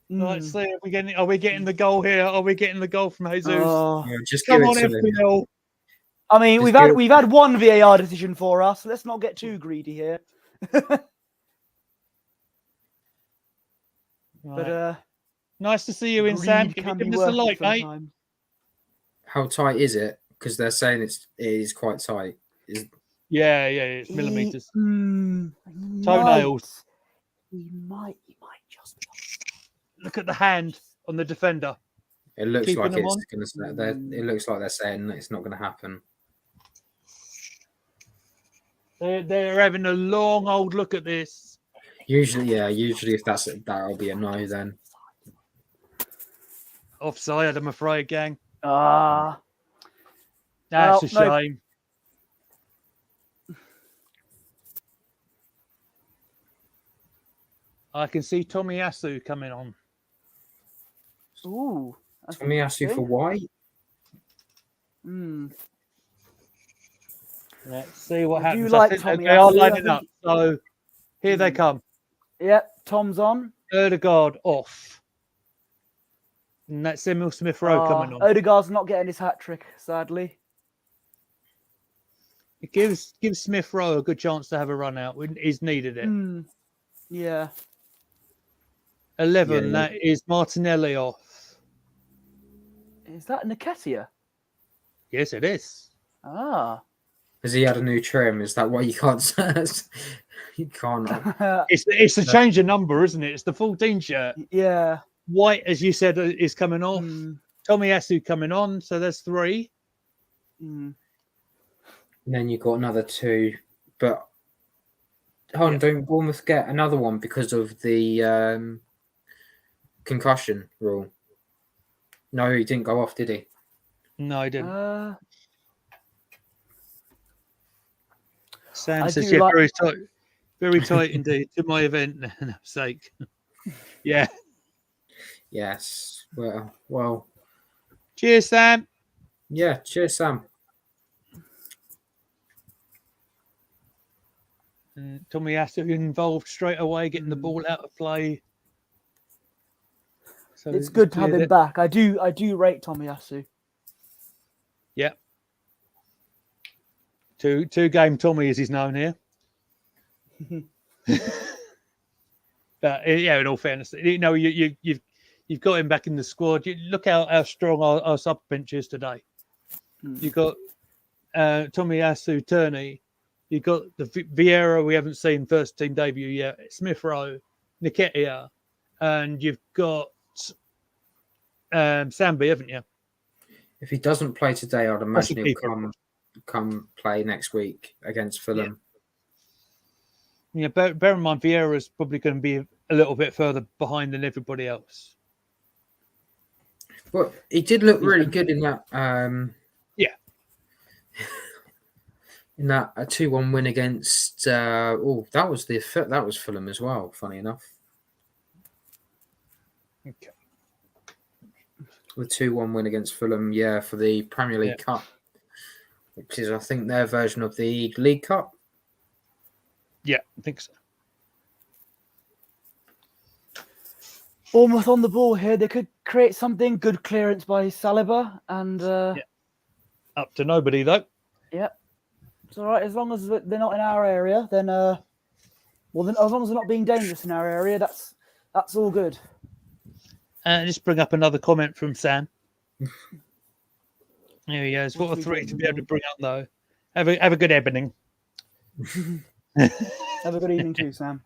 Right, Mm. so are we getting the goal here? Are we getting the goal from Jesus? Oh. Yeah, just Come give on, it to him. FPL. I mean, Just we've had one VAR decision for us. So let's not get too greedy here. Right. But Nice to see you in, Sam. greed Give can be us a worth it like, mate. sometimes. How tight is it? Because they're saying it is quite tight. Yeah, it's millimeters. He Toenails. He might just. Look at the hand on the defender. It looks Keeping like them it's on? going to. It looks like they're saying it's not going to happen. They're having a long old look at this. Usually if that'll be a no then. Offside, I'm afraid, gang. Ah, That's Well, a no. shame. I can see Tomiyasu coming on. ooh. that's Let me ask you for interesting. why. Hmm. Let's see what I do happens. like I think Tomiyasu. they are I lining think- up. So here they come. Yep, Tom's on. Erdegaard off. And that's Emil Smith Rowe coming on. Odegaard's not getting his hat trick, sadly. It gives Smith Rowe a good chance to have a run out when he's needed it. Hmm. Yeah. 11, Yeah. that is Martinelli off. Is that Nketiah? Yes, it is. Ah. Has he had a new trim? Is that why you can't? You can't. It's the change of number, isn't it? It's the 14 shirt. Yeah. White, as you said, is coming off. Hmm. Tomiyasu coming on, so there's 3. Hmm. And then you got another 2, but hold on, don't Bournemouth get another one because of the concussion rule? No, he didn't go off, did he? No, I didn't. Sam I says, do yeah, like- very tight indeed. To my event, no sake. Yeah. Yes. Well. Cheers, Sam. Yeah. Cheers, Sam. Tomiyasu involved straight away, getting the ball out of play. So It's good to have clear him back. I do rate Tomiyasu. Yeah. Two game Tommy, as he's known here. But yeah, in all fairness, you've got him back in the squad. Look how strong our sub bench is today. You've got Tomiyasu, Turney. You've got the Vieira we haven't seen first team debut yet. Smith Rowe, Nketiah, and you've got Sambi, haven't you? If he doesn't play today, I'd imagine Possibly. he'll come play next week against Fulham. Yeah, bear in mind Vieira's probably going to be a little bit further behind than everybody else. But he did look really good in that. In that 2-1 win against. That was Fulham as well. Funny enough, Okay. the 2-1 win against Fulham, for the Premier League Cup, which is I think their version of the League Cup. Yeah, I think so. Bournemouth on the ball here. They could create something. Good clearance by Saliba, and Up to nobody though. Yep. It's all right as long as they're not in our area. Then, then as long as they're not being dangerous in our area, that's all good. Just bring up another comment from Sam. There he goes. What a 3 to be able to bring up though. Have a good evening. Have a good evening too, Sam.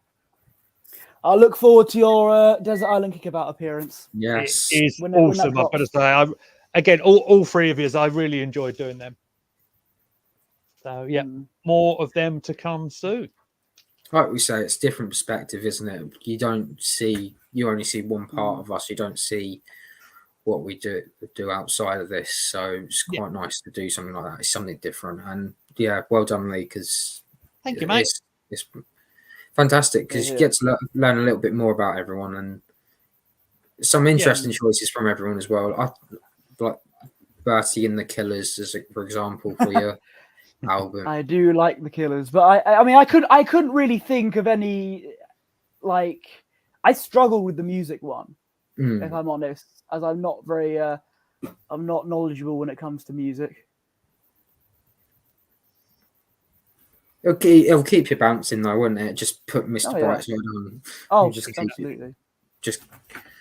I look forward to your Desert Island Kickabout appearance. Yes. It is When that awesome. I've got to drops. say, again, all three of you, I really enjoyed doing them. So yeah, more of them to come soon. Like we say, it's different perspective, isn't it? You only see one part of us. You don't see what we do outside of this. So it's quite nice to do something like that. It's something different. And yeah, well done, Lee, because thank you, mate. It's fantastic because you get to learn a little bit more about everyone and some interesting choices from everyone as well. I like Bertie and the Killers, for example, for your album. I do like the Killers, but I mean, I couldn't really think of any. Like, I struggle with the music one, if I'm honest, as I'm not very, I'm not knowledgeable when it comes to music. It'll keep you bouncing though, wouldn't it? Just put Mr. Brightside on. Oh, just absolutely. Just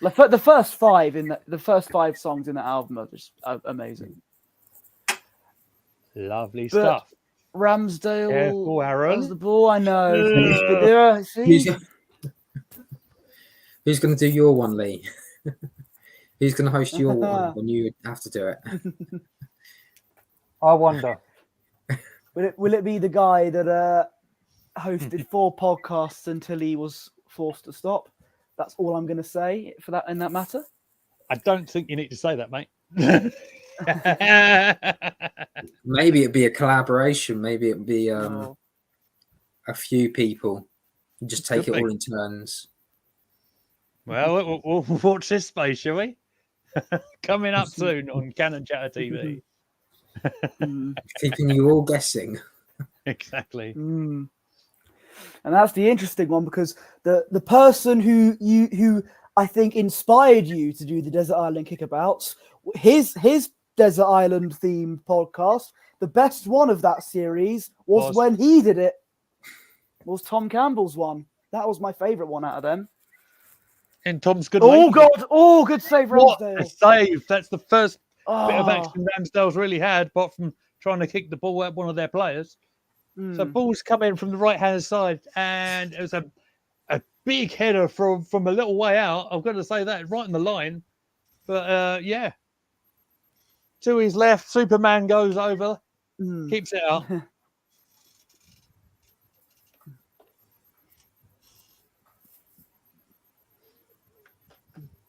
the first five the first 5 songs in the album are just amazing. Lovely stuff. Ramsdale Careful, Aaron. has the ball. I know. Who's going to do your one, Lee? Who's going to host your one when you have to do it? I wonder. Will it be the guy that hosted 4 podcasts until he was forced to stop? That's all I'm going to say for that in that matter. I don't think you need to say that, mate. Maybe it'd be a collaboration. Maybe it'd be a few people. You just take it all in turns. Well, we'll watch this space, shall we? Coming up soon on Cannon Chatter TV. Keeping you all guessing. Exactly. And that's the interesting one because the person who I think inspired you to do the Desert Island Kickabouts, his Desert Island themed podcast, the best one of that series was when he did it. Was Tom Campbell's one. That was my favourite one out of them. And Tom's good. Oh God! Oh, good save, Ramsdale. What a save! That's the first bit of action Ramsdale's really had, apart from trying to kick the ball at one of their players. So ball's come in from the right-hand side, and it was a big header from a little way out. I've got to say that, right in the line. But yeah, to his left, Superman goes over, keeps it out.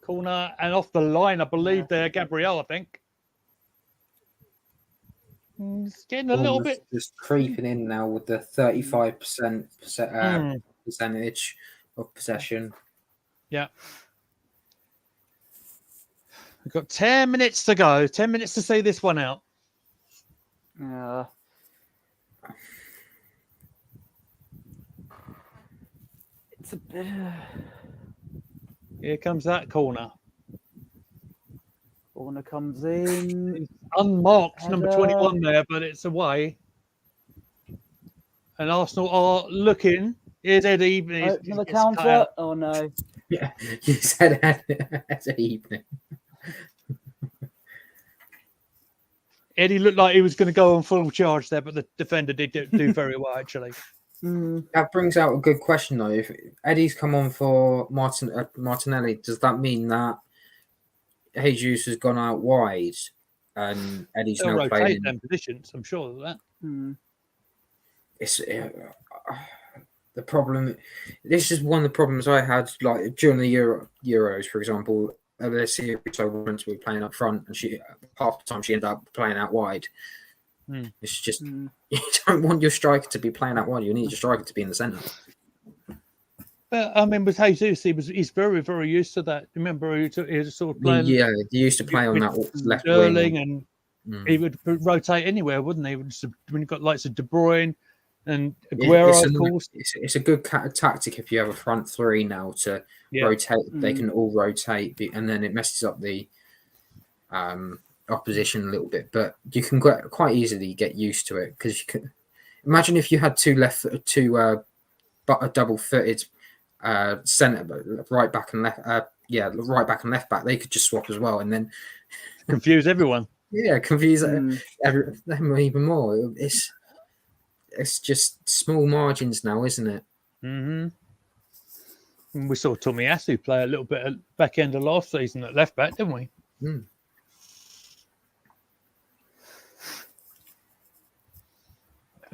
Corner and off the line, I believe there, Gabriel, I think. It's getting a little bit just creeping in now with the 35% percentage of possession. Yeah. We've got 10 minutes to go. 10 minutes to see this one out. Yeah. It's a bit. Here comes that corner. Corner comes in. It's unmarked, number 21 there, but it's away. And Arsenal are looking. Here's Eddie. Another counter. Oh no. Yeah, you said Eddie. Eddie looked like he was going to go on full charge there, but the defender did do very well, actually. That brings out a good question, though. If Eddie's come on for Martinelli, does that mean that Jesus has gone out wide and Eddie's They'll now rotate playing them positions, I'm sure of that. It's the problem. This is one of the problems I had, like during the Euros, for example. This series I wanted to be playing up front, and half the time she ended up playing out wide. It's just you don't want your striker to be playing out wide. You need your striker to be in the centre. But I mean, with Jesus, he's very, very used to that. Remember, he was sort of playing. Yeah, he used to play on that left Sterling, wing, and he would rotate anywhere, wouldn't he? When you've got likes of De Bruyne and Aguero, of course. It's a good tactic if you have a front three now to rotate. They can all rotate, and then it messes up the opposition a little bit. But you can quite easily get used to it because you can imagine if you had two double-footed centre, right back and left. Right back and left back. They could just swap as well, and then confuse everyone. Yeah, confuse them even more. It's just small margins now, isn't it? And we saw Tomiyasu play a little bit at back end of last season at left back, didn't we? Mm.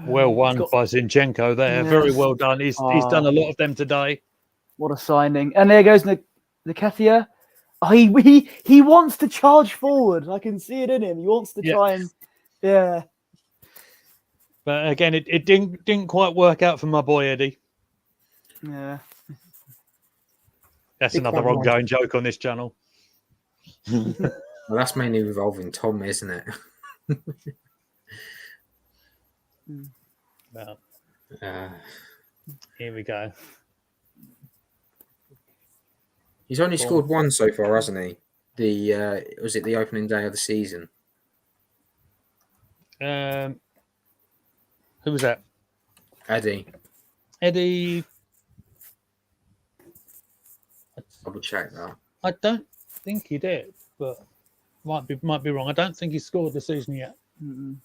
Well won got- by Zinchenko there. Very Yes. well done. He's done a lot of them today. What a signing! And there goes Nketiah. Oh, he wants to charge forward. I can see it in him. He wants to try and But again, it didn't quite work out for my boy Eddie. yeah. That's Big another one, ongoing joke on this channel. Well, that's mainly involving Tom, isn't it? Well, Uh, here we go. he's only scored one so far, hasn't he? Was it the opening day of the season? Who was that? Eddie, Eddie. double check that. I don't think he did, but might be wrong. I don't think he scored this season yet. Mm-mm.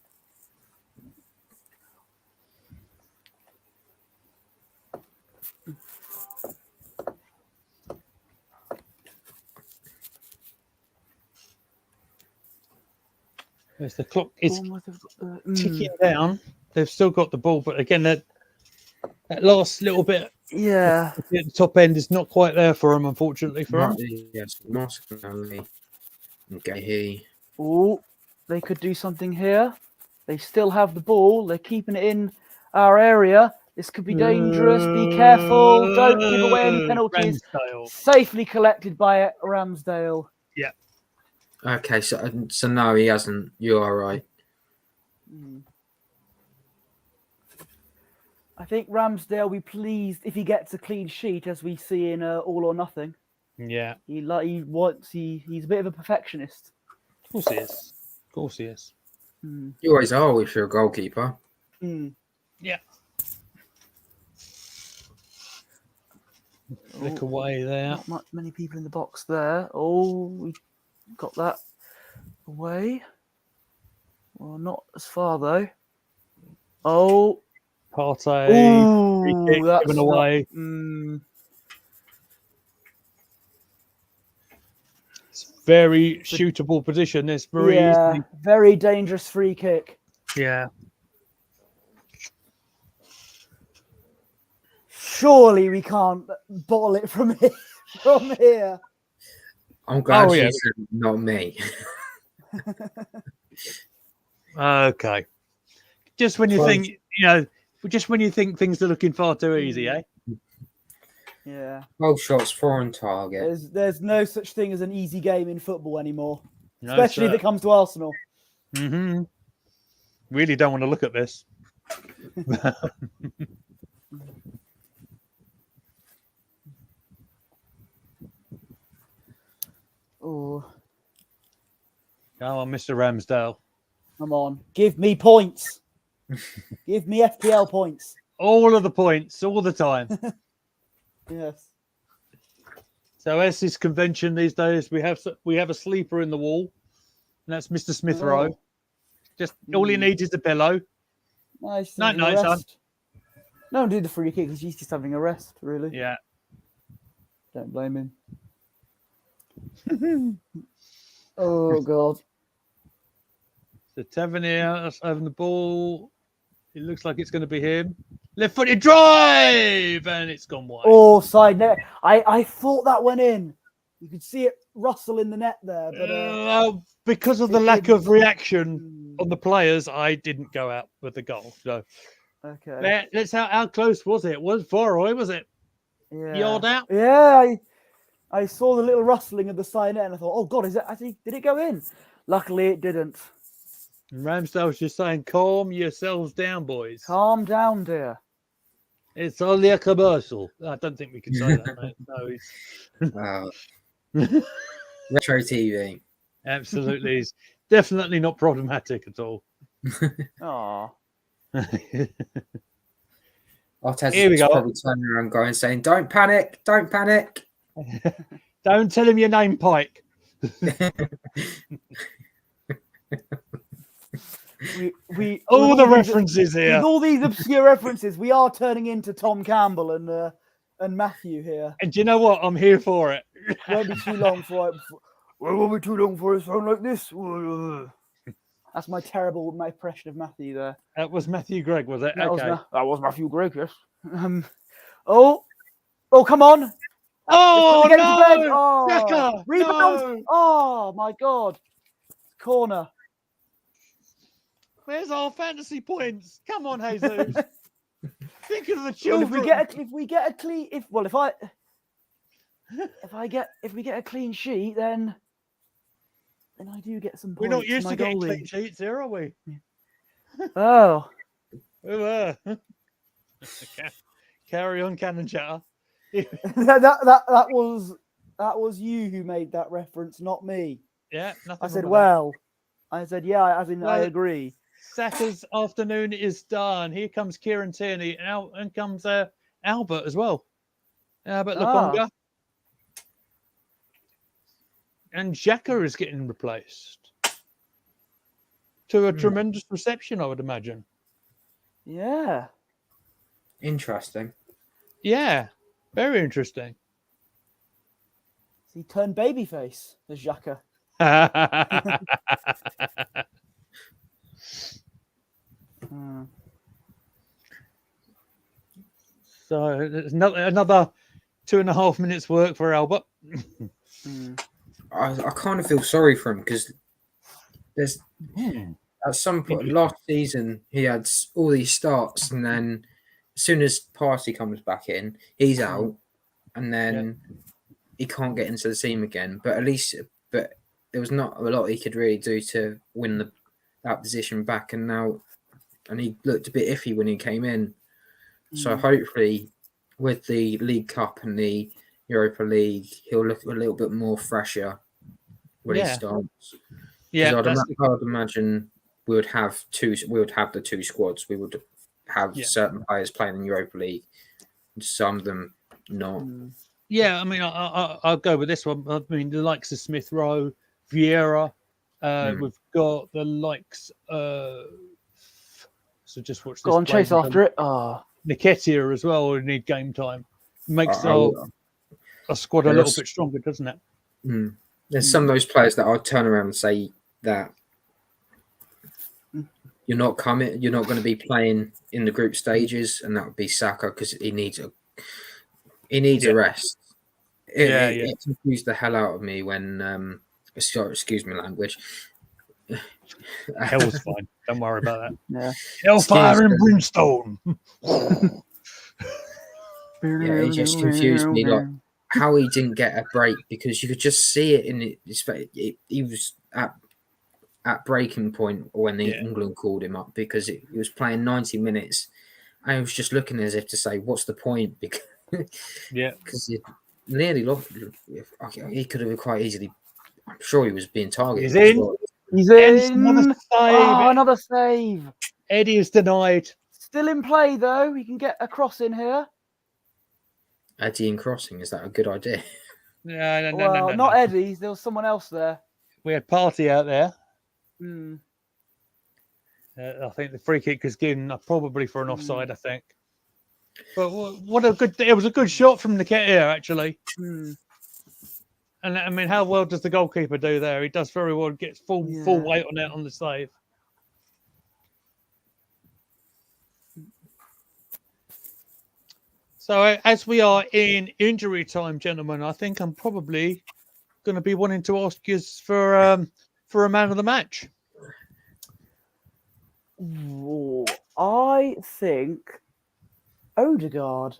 As the clock is Bournemouth have got, ticking down, they've still got the ball, but again, that last little bit Yeah. at the top end is not quite there for him, unfortunately. For him, Yes, Martinelli and Gahey. Oh, they could do something here. They still have the ball. They're keeping it in our area. This could be dangerous. Be careful. Don't give away any penalties. Ramsdale. Safely collected by Ramsdale. Okay, so no, he hasn't. You are right. I think Ramsdale will be pleased if he gets a clean sheet, as we see in All or Nothing. Yeah, He's a bit of a perfectionist. of course he is. Of course he is. You always are if you're a goalkeeper. Yeah. Look away there. Not many people in the box there. Oh, we got that away. Well, not as far though. Oh, Partey. ooh, Free kick that's given not- away. It's very shootable position. It's very yeah, easy. very dangerous free kick. Yeah. Surely we can't bottle it from here. From here. I'm glad Oh, yeah. she said not me. Okay. Just when you Close. think, just when you think things are looking far too easy, eh? Yeah. 12 shots, 4 on target. There's no such thing as an easy game in football anymore. No, Especially if it comes to Arsenal. Mm-hmm. Really don't want to look at this. Oh, Come on, Mr. Ramsdale. come on. Give me points. Give me FPL points. All of the points, all the time. Yes. So as is convention these days, we have a sleeper in the wall, and that's Mr. Smith Rowe. Oh. Just all he needs is a pillow. Nice. Night, having a son. rest. No one did the free kick because he's just having a rest, really. Yeah. Don't blame him. Oh, God. So Tavernier having the ball. It looks like it's going to be him. Left-footed drive, and it's gone wide. Oh, side net. I thought that went in. You could see it rustle in the net there. But because of the it lack didn't. of reaction on the players, I didn't go out with the goal. So Okay. let's how close was it? Was far away? Was it? Yeah. Yard out? Yeah, I saw the little rustling of the side net and I thought, oh God, did it go in? Luckily it didn't. And Ramsdale's just saying, calm yourselves down, boys. Calm down, dear. It's only a commercial. I don't think we can say that, mate. No, it's Retro TV. absolutely. It's definitely not problematic at all. Oh. Arteta's Here we go. probably turning around going saying, don't panic, don't panic. Don't tell him your name, Pike. We All with the these- references With here. all these obscure references, we are turning into Tom Campbell and and Matthew here. And do you know what? I'm here for it. Won't be too long for it. Well, it won't be too long for it sound like this. That's my impression of Matthew there. That was Matthew Gregg, was it? That Okay. was Matthew Gregg, yes. Oh, come on. Oh, Let's put the game to bed. no! Oh, Jacka, rebound. no! Oh, my God. Corner. Where's our fantasy points? Come on, Jesus. Think of the Well, children. if we get a clean, if we get a clean sheet, then I do get some points. We're not used for to my getting goalie. clean sheets here, are we? Oh, Carry on, cannon chatter. that was you who made that reference, not me. Yeah, nothing. I said, wrong with well, I said, yeah, as in I Well, agree. that. Saka's afternoon is done. Here comes Kieran Tierney, and comes Albert as well. Albert Lukonga. And Xhaka is getting replaced. To a tremendous reception, I would imagine. Yeah. Interesting. Yeah, very interesting. He turned babyface, the Xhaka. So there's another 2.5 minutes work for Albert. I kind of feel sorry for him because there's at some point last season he had all these starts, and then as soon as Party comes back in, he's out, and then he can't get into the team again. But there was not a lot he could really do to win that position back, and he looked a bit iffy when he came in. So hopefully, with the League Cup and the Europa League, he'll look a little bit more fresher when he starts. Yeah, I'd imagine we would have the two squads. We would have certain players playing in Europa League, and some of them not. Yeah, I mean, I'll go with this one. I mean, the likes of Smith Rowe, Vieira. We've got the likes. So just watch this. Go on, chase after it. Nketiah as well. We need game time. Makes our squad a little bit stronger, doesn't it? There's some of those players that I'll turn around and say that you're not going to be playing in the group stages, and that would be Saka because he needs a rest. It confused the hell out of me when excuse me language. Hell's fine. Don't worry about that. Yeah. Hellfire and brimstone. It just confused me, like how he didn't get a break, because you could just see it in his face. He was at breaking point when England called him up, because he was playing 90 minutes. I was just looking as if to say, "What's the point?" Because it nearly lost. He could have quite easily. I'm sure he was being targeted. He's in. Well. He's in. Another save. Oh, another save. Eddie is denied. Still in play though. He can get a cross in here. Eddie in crossing, is that a good idea? No, Not Eddie. There was someone else there. We had Party out there. Hmm. I think the free kick was given probably for an offside. I think. But what a good! It was a good shot from Nketiah actually. And I mean, how well does the goalkeeper do there? He does very well. Gets full weight on it on the save. So as we are in injury time, gentlemen, I think I'm probably going to be wanting to ask you for a man of the match. I think Odegaard.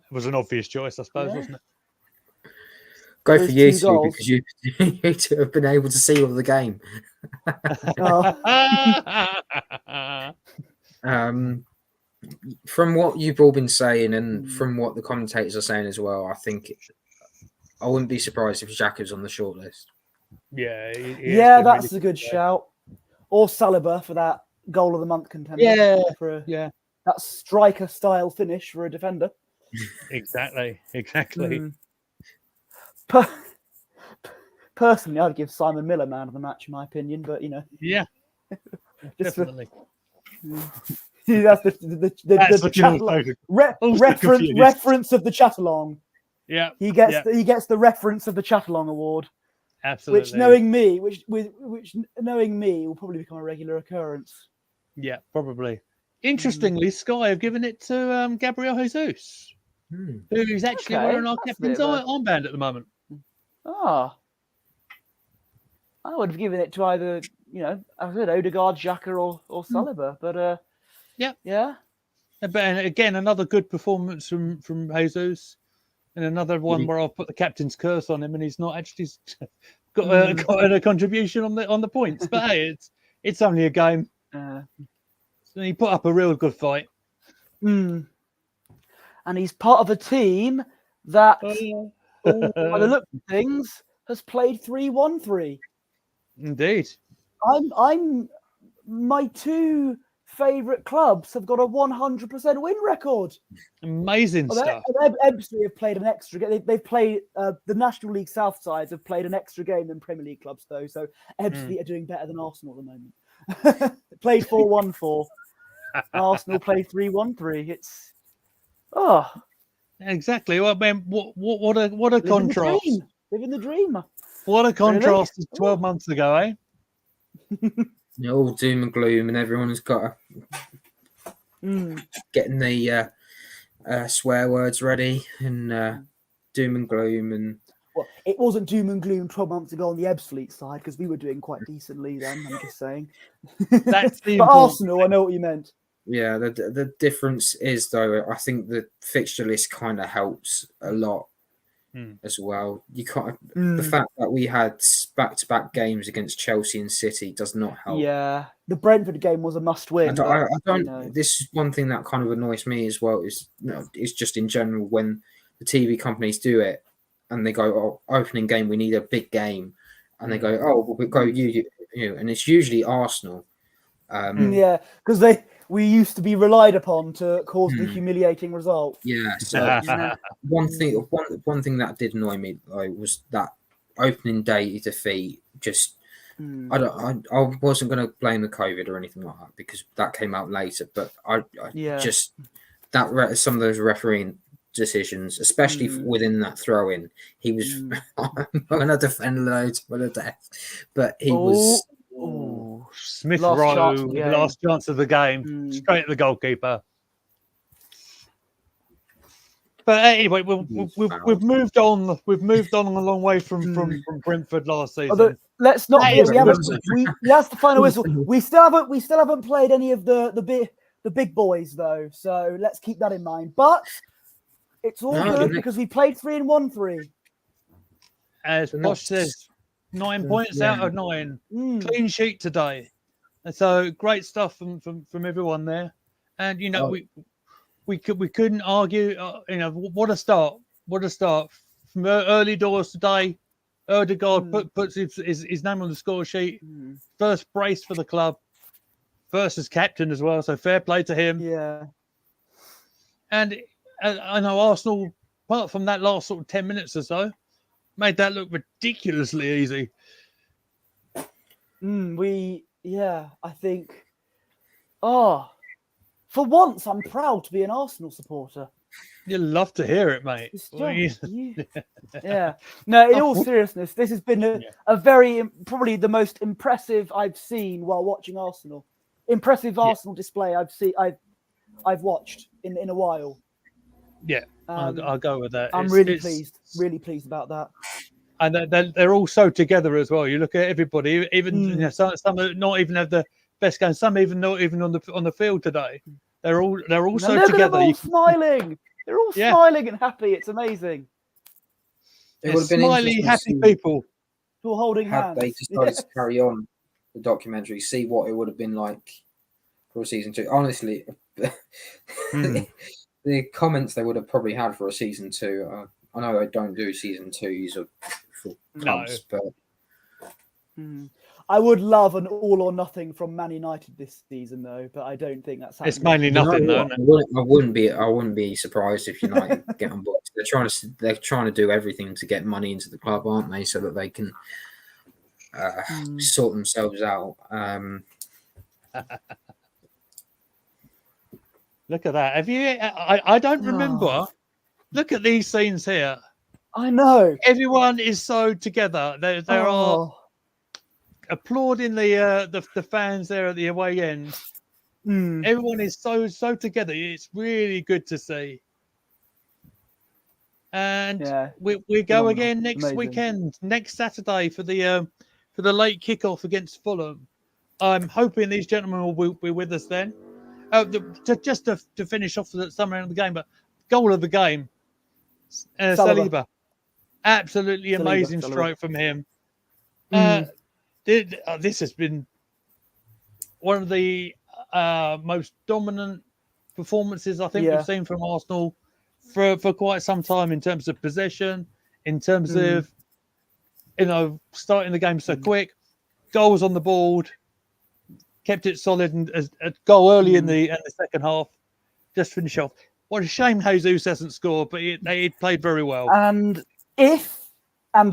It was an obvious choice, I suppose, wasn't it? Go Those for you two two, goals. because you need to have been able to see all the game. From what you've all been saying, and from what the commentators are saying as well, I think I wouldn't be surprised if Xhaka's on the shortlist. Yeah, That's a good shout. Or Saliba for that goal of the month contender. That striker style finish for a defender. Exactly. Personally, I'd give Simon Miller man of the match, in my opinion. But yeah, just definitely. That's the That's what you're Chatalong- also confused. reference of the Chatalong. Yeah, He gets the reference of the Chatalong award, absolutely. which knowing me will probably become a regular occurrence. Yeah, probably. Interestingly, Sky have given it to Gabriel Jesus, who's actually Okay, wearing our that's a captain's bit of a- armband at the moment. Ah, I would have given it to either, I said Odegaard, Xhaka, or Saliba, but yeah. But again, another good performance from Jesus, and another one where I'll put the captain's curse on him, and he's not actually got a contribution on the points. But hey, it's only a game. So he put up a real good fight. And he's part of a team that, by the look of things, has played 3-1-3. Indeed. My two favourite clubs have got a 100% win record. Amazing stuff. Ebbsfleet have played an extra game. They've played the National League South sides have played an extra game than Premier League clubs, though. So Ebbsfleet are doing better than Arsenal at the moment. Played 4-1-4. Arsenal played 3-1-3. It's exactly. Well, man, what a contrast! Living the dream. What a contrast to 12 months ago, eh? All doom and gloom, and everyone's got getting the swear words ready, and doom and gloom, and well, it wasn't doom and gloom 12 months ago on the Ebbsfleet side because we were doing quite decently then. I'm just saying. That's the but Arsenal, I know what you meant. Yeah, the difference is though, I think the fixture list kind of helps a lot as well. You can't the fact that we had back-to-back games against Chelsea and City does not help. Yeah, the Brentford game was a must-win. I don't. This is one thing that kind of annoys me as well. Is just in general when the TV companies do it and they go, "Oh, opening game, we need a big game," and they go, "Oh, well, we go you," and it's usually Arsenal. Yeah, because we used to be relied upon to cause the humiliating result. Yeah. So one thing that did annoy me though was that opening day defeat. Just I wasn't going to blame the COVID or anything like that because that came out later. But I just that some of those refereeing decisions, especially within that throw-in, he was. I'm going to defend loads for the death, but he was. Smith Rowe, last chance of the game, straight at the goalkeeper. But anyway, we've moved on. We've moved on a long way from Brentford last season. Although, let's not. That's the final whistle. We still haven't played any of the big boys though. So let's keep that in mind. But it's all good because we played 3-1-3. As Bosch says. 9 points out of 9. Clean sheet today. And so great stuff from everyone there. And we couldn't argue. What a start! What a start from early doors today. Odegaard puts his name on the score sheet. First brace for the club. First as captain as well. So fair play to him. Yeah. And I know Arsenal, apart from that last sort of 10 minutes or so, made that look ridiculously easy. I think. For once, I'm proud to be an Arsenal supporter. You'd love to hear it, mate. Yeah. No, in all seriousness, this has been a very, probably the most impressive I've seen while watching Arsenal. Impressive Arsenal display I've watched in a while. Yeah, I'll go with that. I'm really pleased about that. And they're all so together as well. You look at everybody, even some not even have the best game. Some even not even on the field today. They're all so together. They're all smiling. They're all smiling and happy. It's amazing. It would have been smiley, happy people. All holding hands. They decided to carry on the documentary, see what it would have been like for a season 2. Honestly, the comments they would have probably had for a season 2. I know they don't do season 2s for clubs, but I would love an all or nothing from Man United this season, though. But I don't think that's happening. It's mainly nothing, though. I wouldn't be surprised if United get on board. They're trying to do everything to get money into the club, aren't they? So that they can sort themselves out. Look at that. Have you? I don't remember. Oh. Look at these scenes here. I know. Everyone is so together. There are Oh. applauding the fans there at the away end. Mm. Everyone is so together. It's really good to see. And Yeah. we go Phenomenal. again next Amazing. weekend, next Saturday for the late kickoff against Fulham. I'm hoping these gentlemen will be with us then. Just to finish off the summary of the game, but goal of the game, Saliba. Absolutely amazing Saliba. strike from him. Mm. This has been one of the most dominant performances I think Yeah. we've seen from Arsenal for quite some time in terms of possession, in terms of starting the game so quick, goals on the board, kept it solid, and a goal early in the second half. Just finish off. What a shame Jesus hasn't scored, but he played very well. And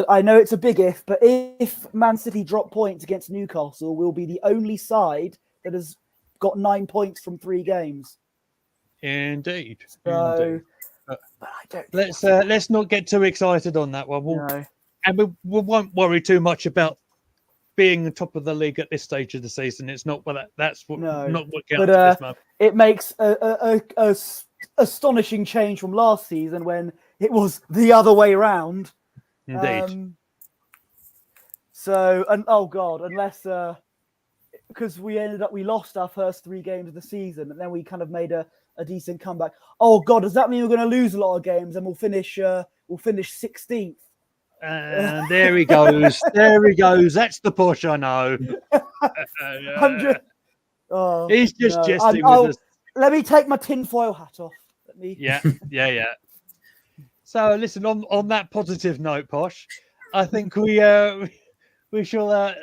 I know it's a big if, but if Man City drop points against Newcastle, we'll be the only side that has got 9 points from 3 games. Indeed. So, Indeed. but I don't. Let's not get too excited on that one. No. And we won't worry too much about being the top of the league at this stage of the season. It's not that's what not what counts this month. It makes a astonishing change from last season when it was the other way around. Indeed. So, and oh god, unless because we lost our first 3 games of the season, and then we kind of made a decent comeback. Oh god, does that mean we're going to lose a lot of games and we'll finish 16th? And there he goes. There he goes. That's the push, I know. He's just jesting with us. Let me take my tinfoil hat off. Yeah. So listen, on that positive note, Posh, I think we shall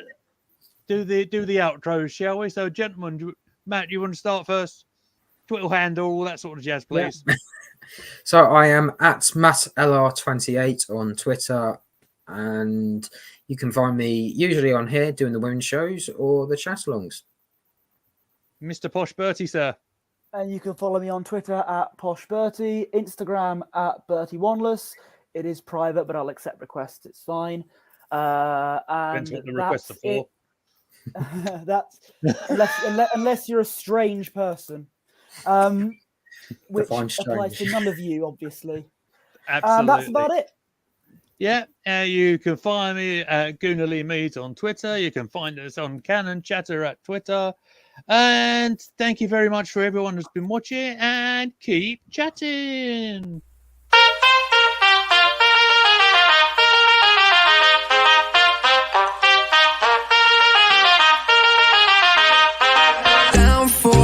do the outros, shall we? So, gentlemen, Matt, you want to start first? Twitter handle, all that sort of jazz, please. Yeah. So I am at MattLR28 on Twitter, and you can find me usually on here doing the women's shows or the Chatalongs. Mr. Posh Bertie, sir. And you can follow me on Twitter at Posh Bertie, Instagram at Bertie Wanless. It is private, but I'll accept requests. It's fine. And depends what the requests are for. That's unless you're a strange person, which applies to none of you, obviously. Absolutely. That's about it. Yeah, you can find me at Goonerly Mead on Twitter. You can find us on Cannon Chatter at Twitter. And thank you very much for everyone who's been watching, and keep chatting.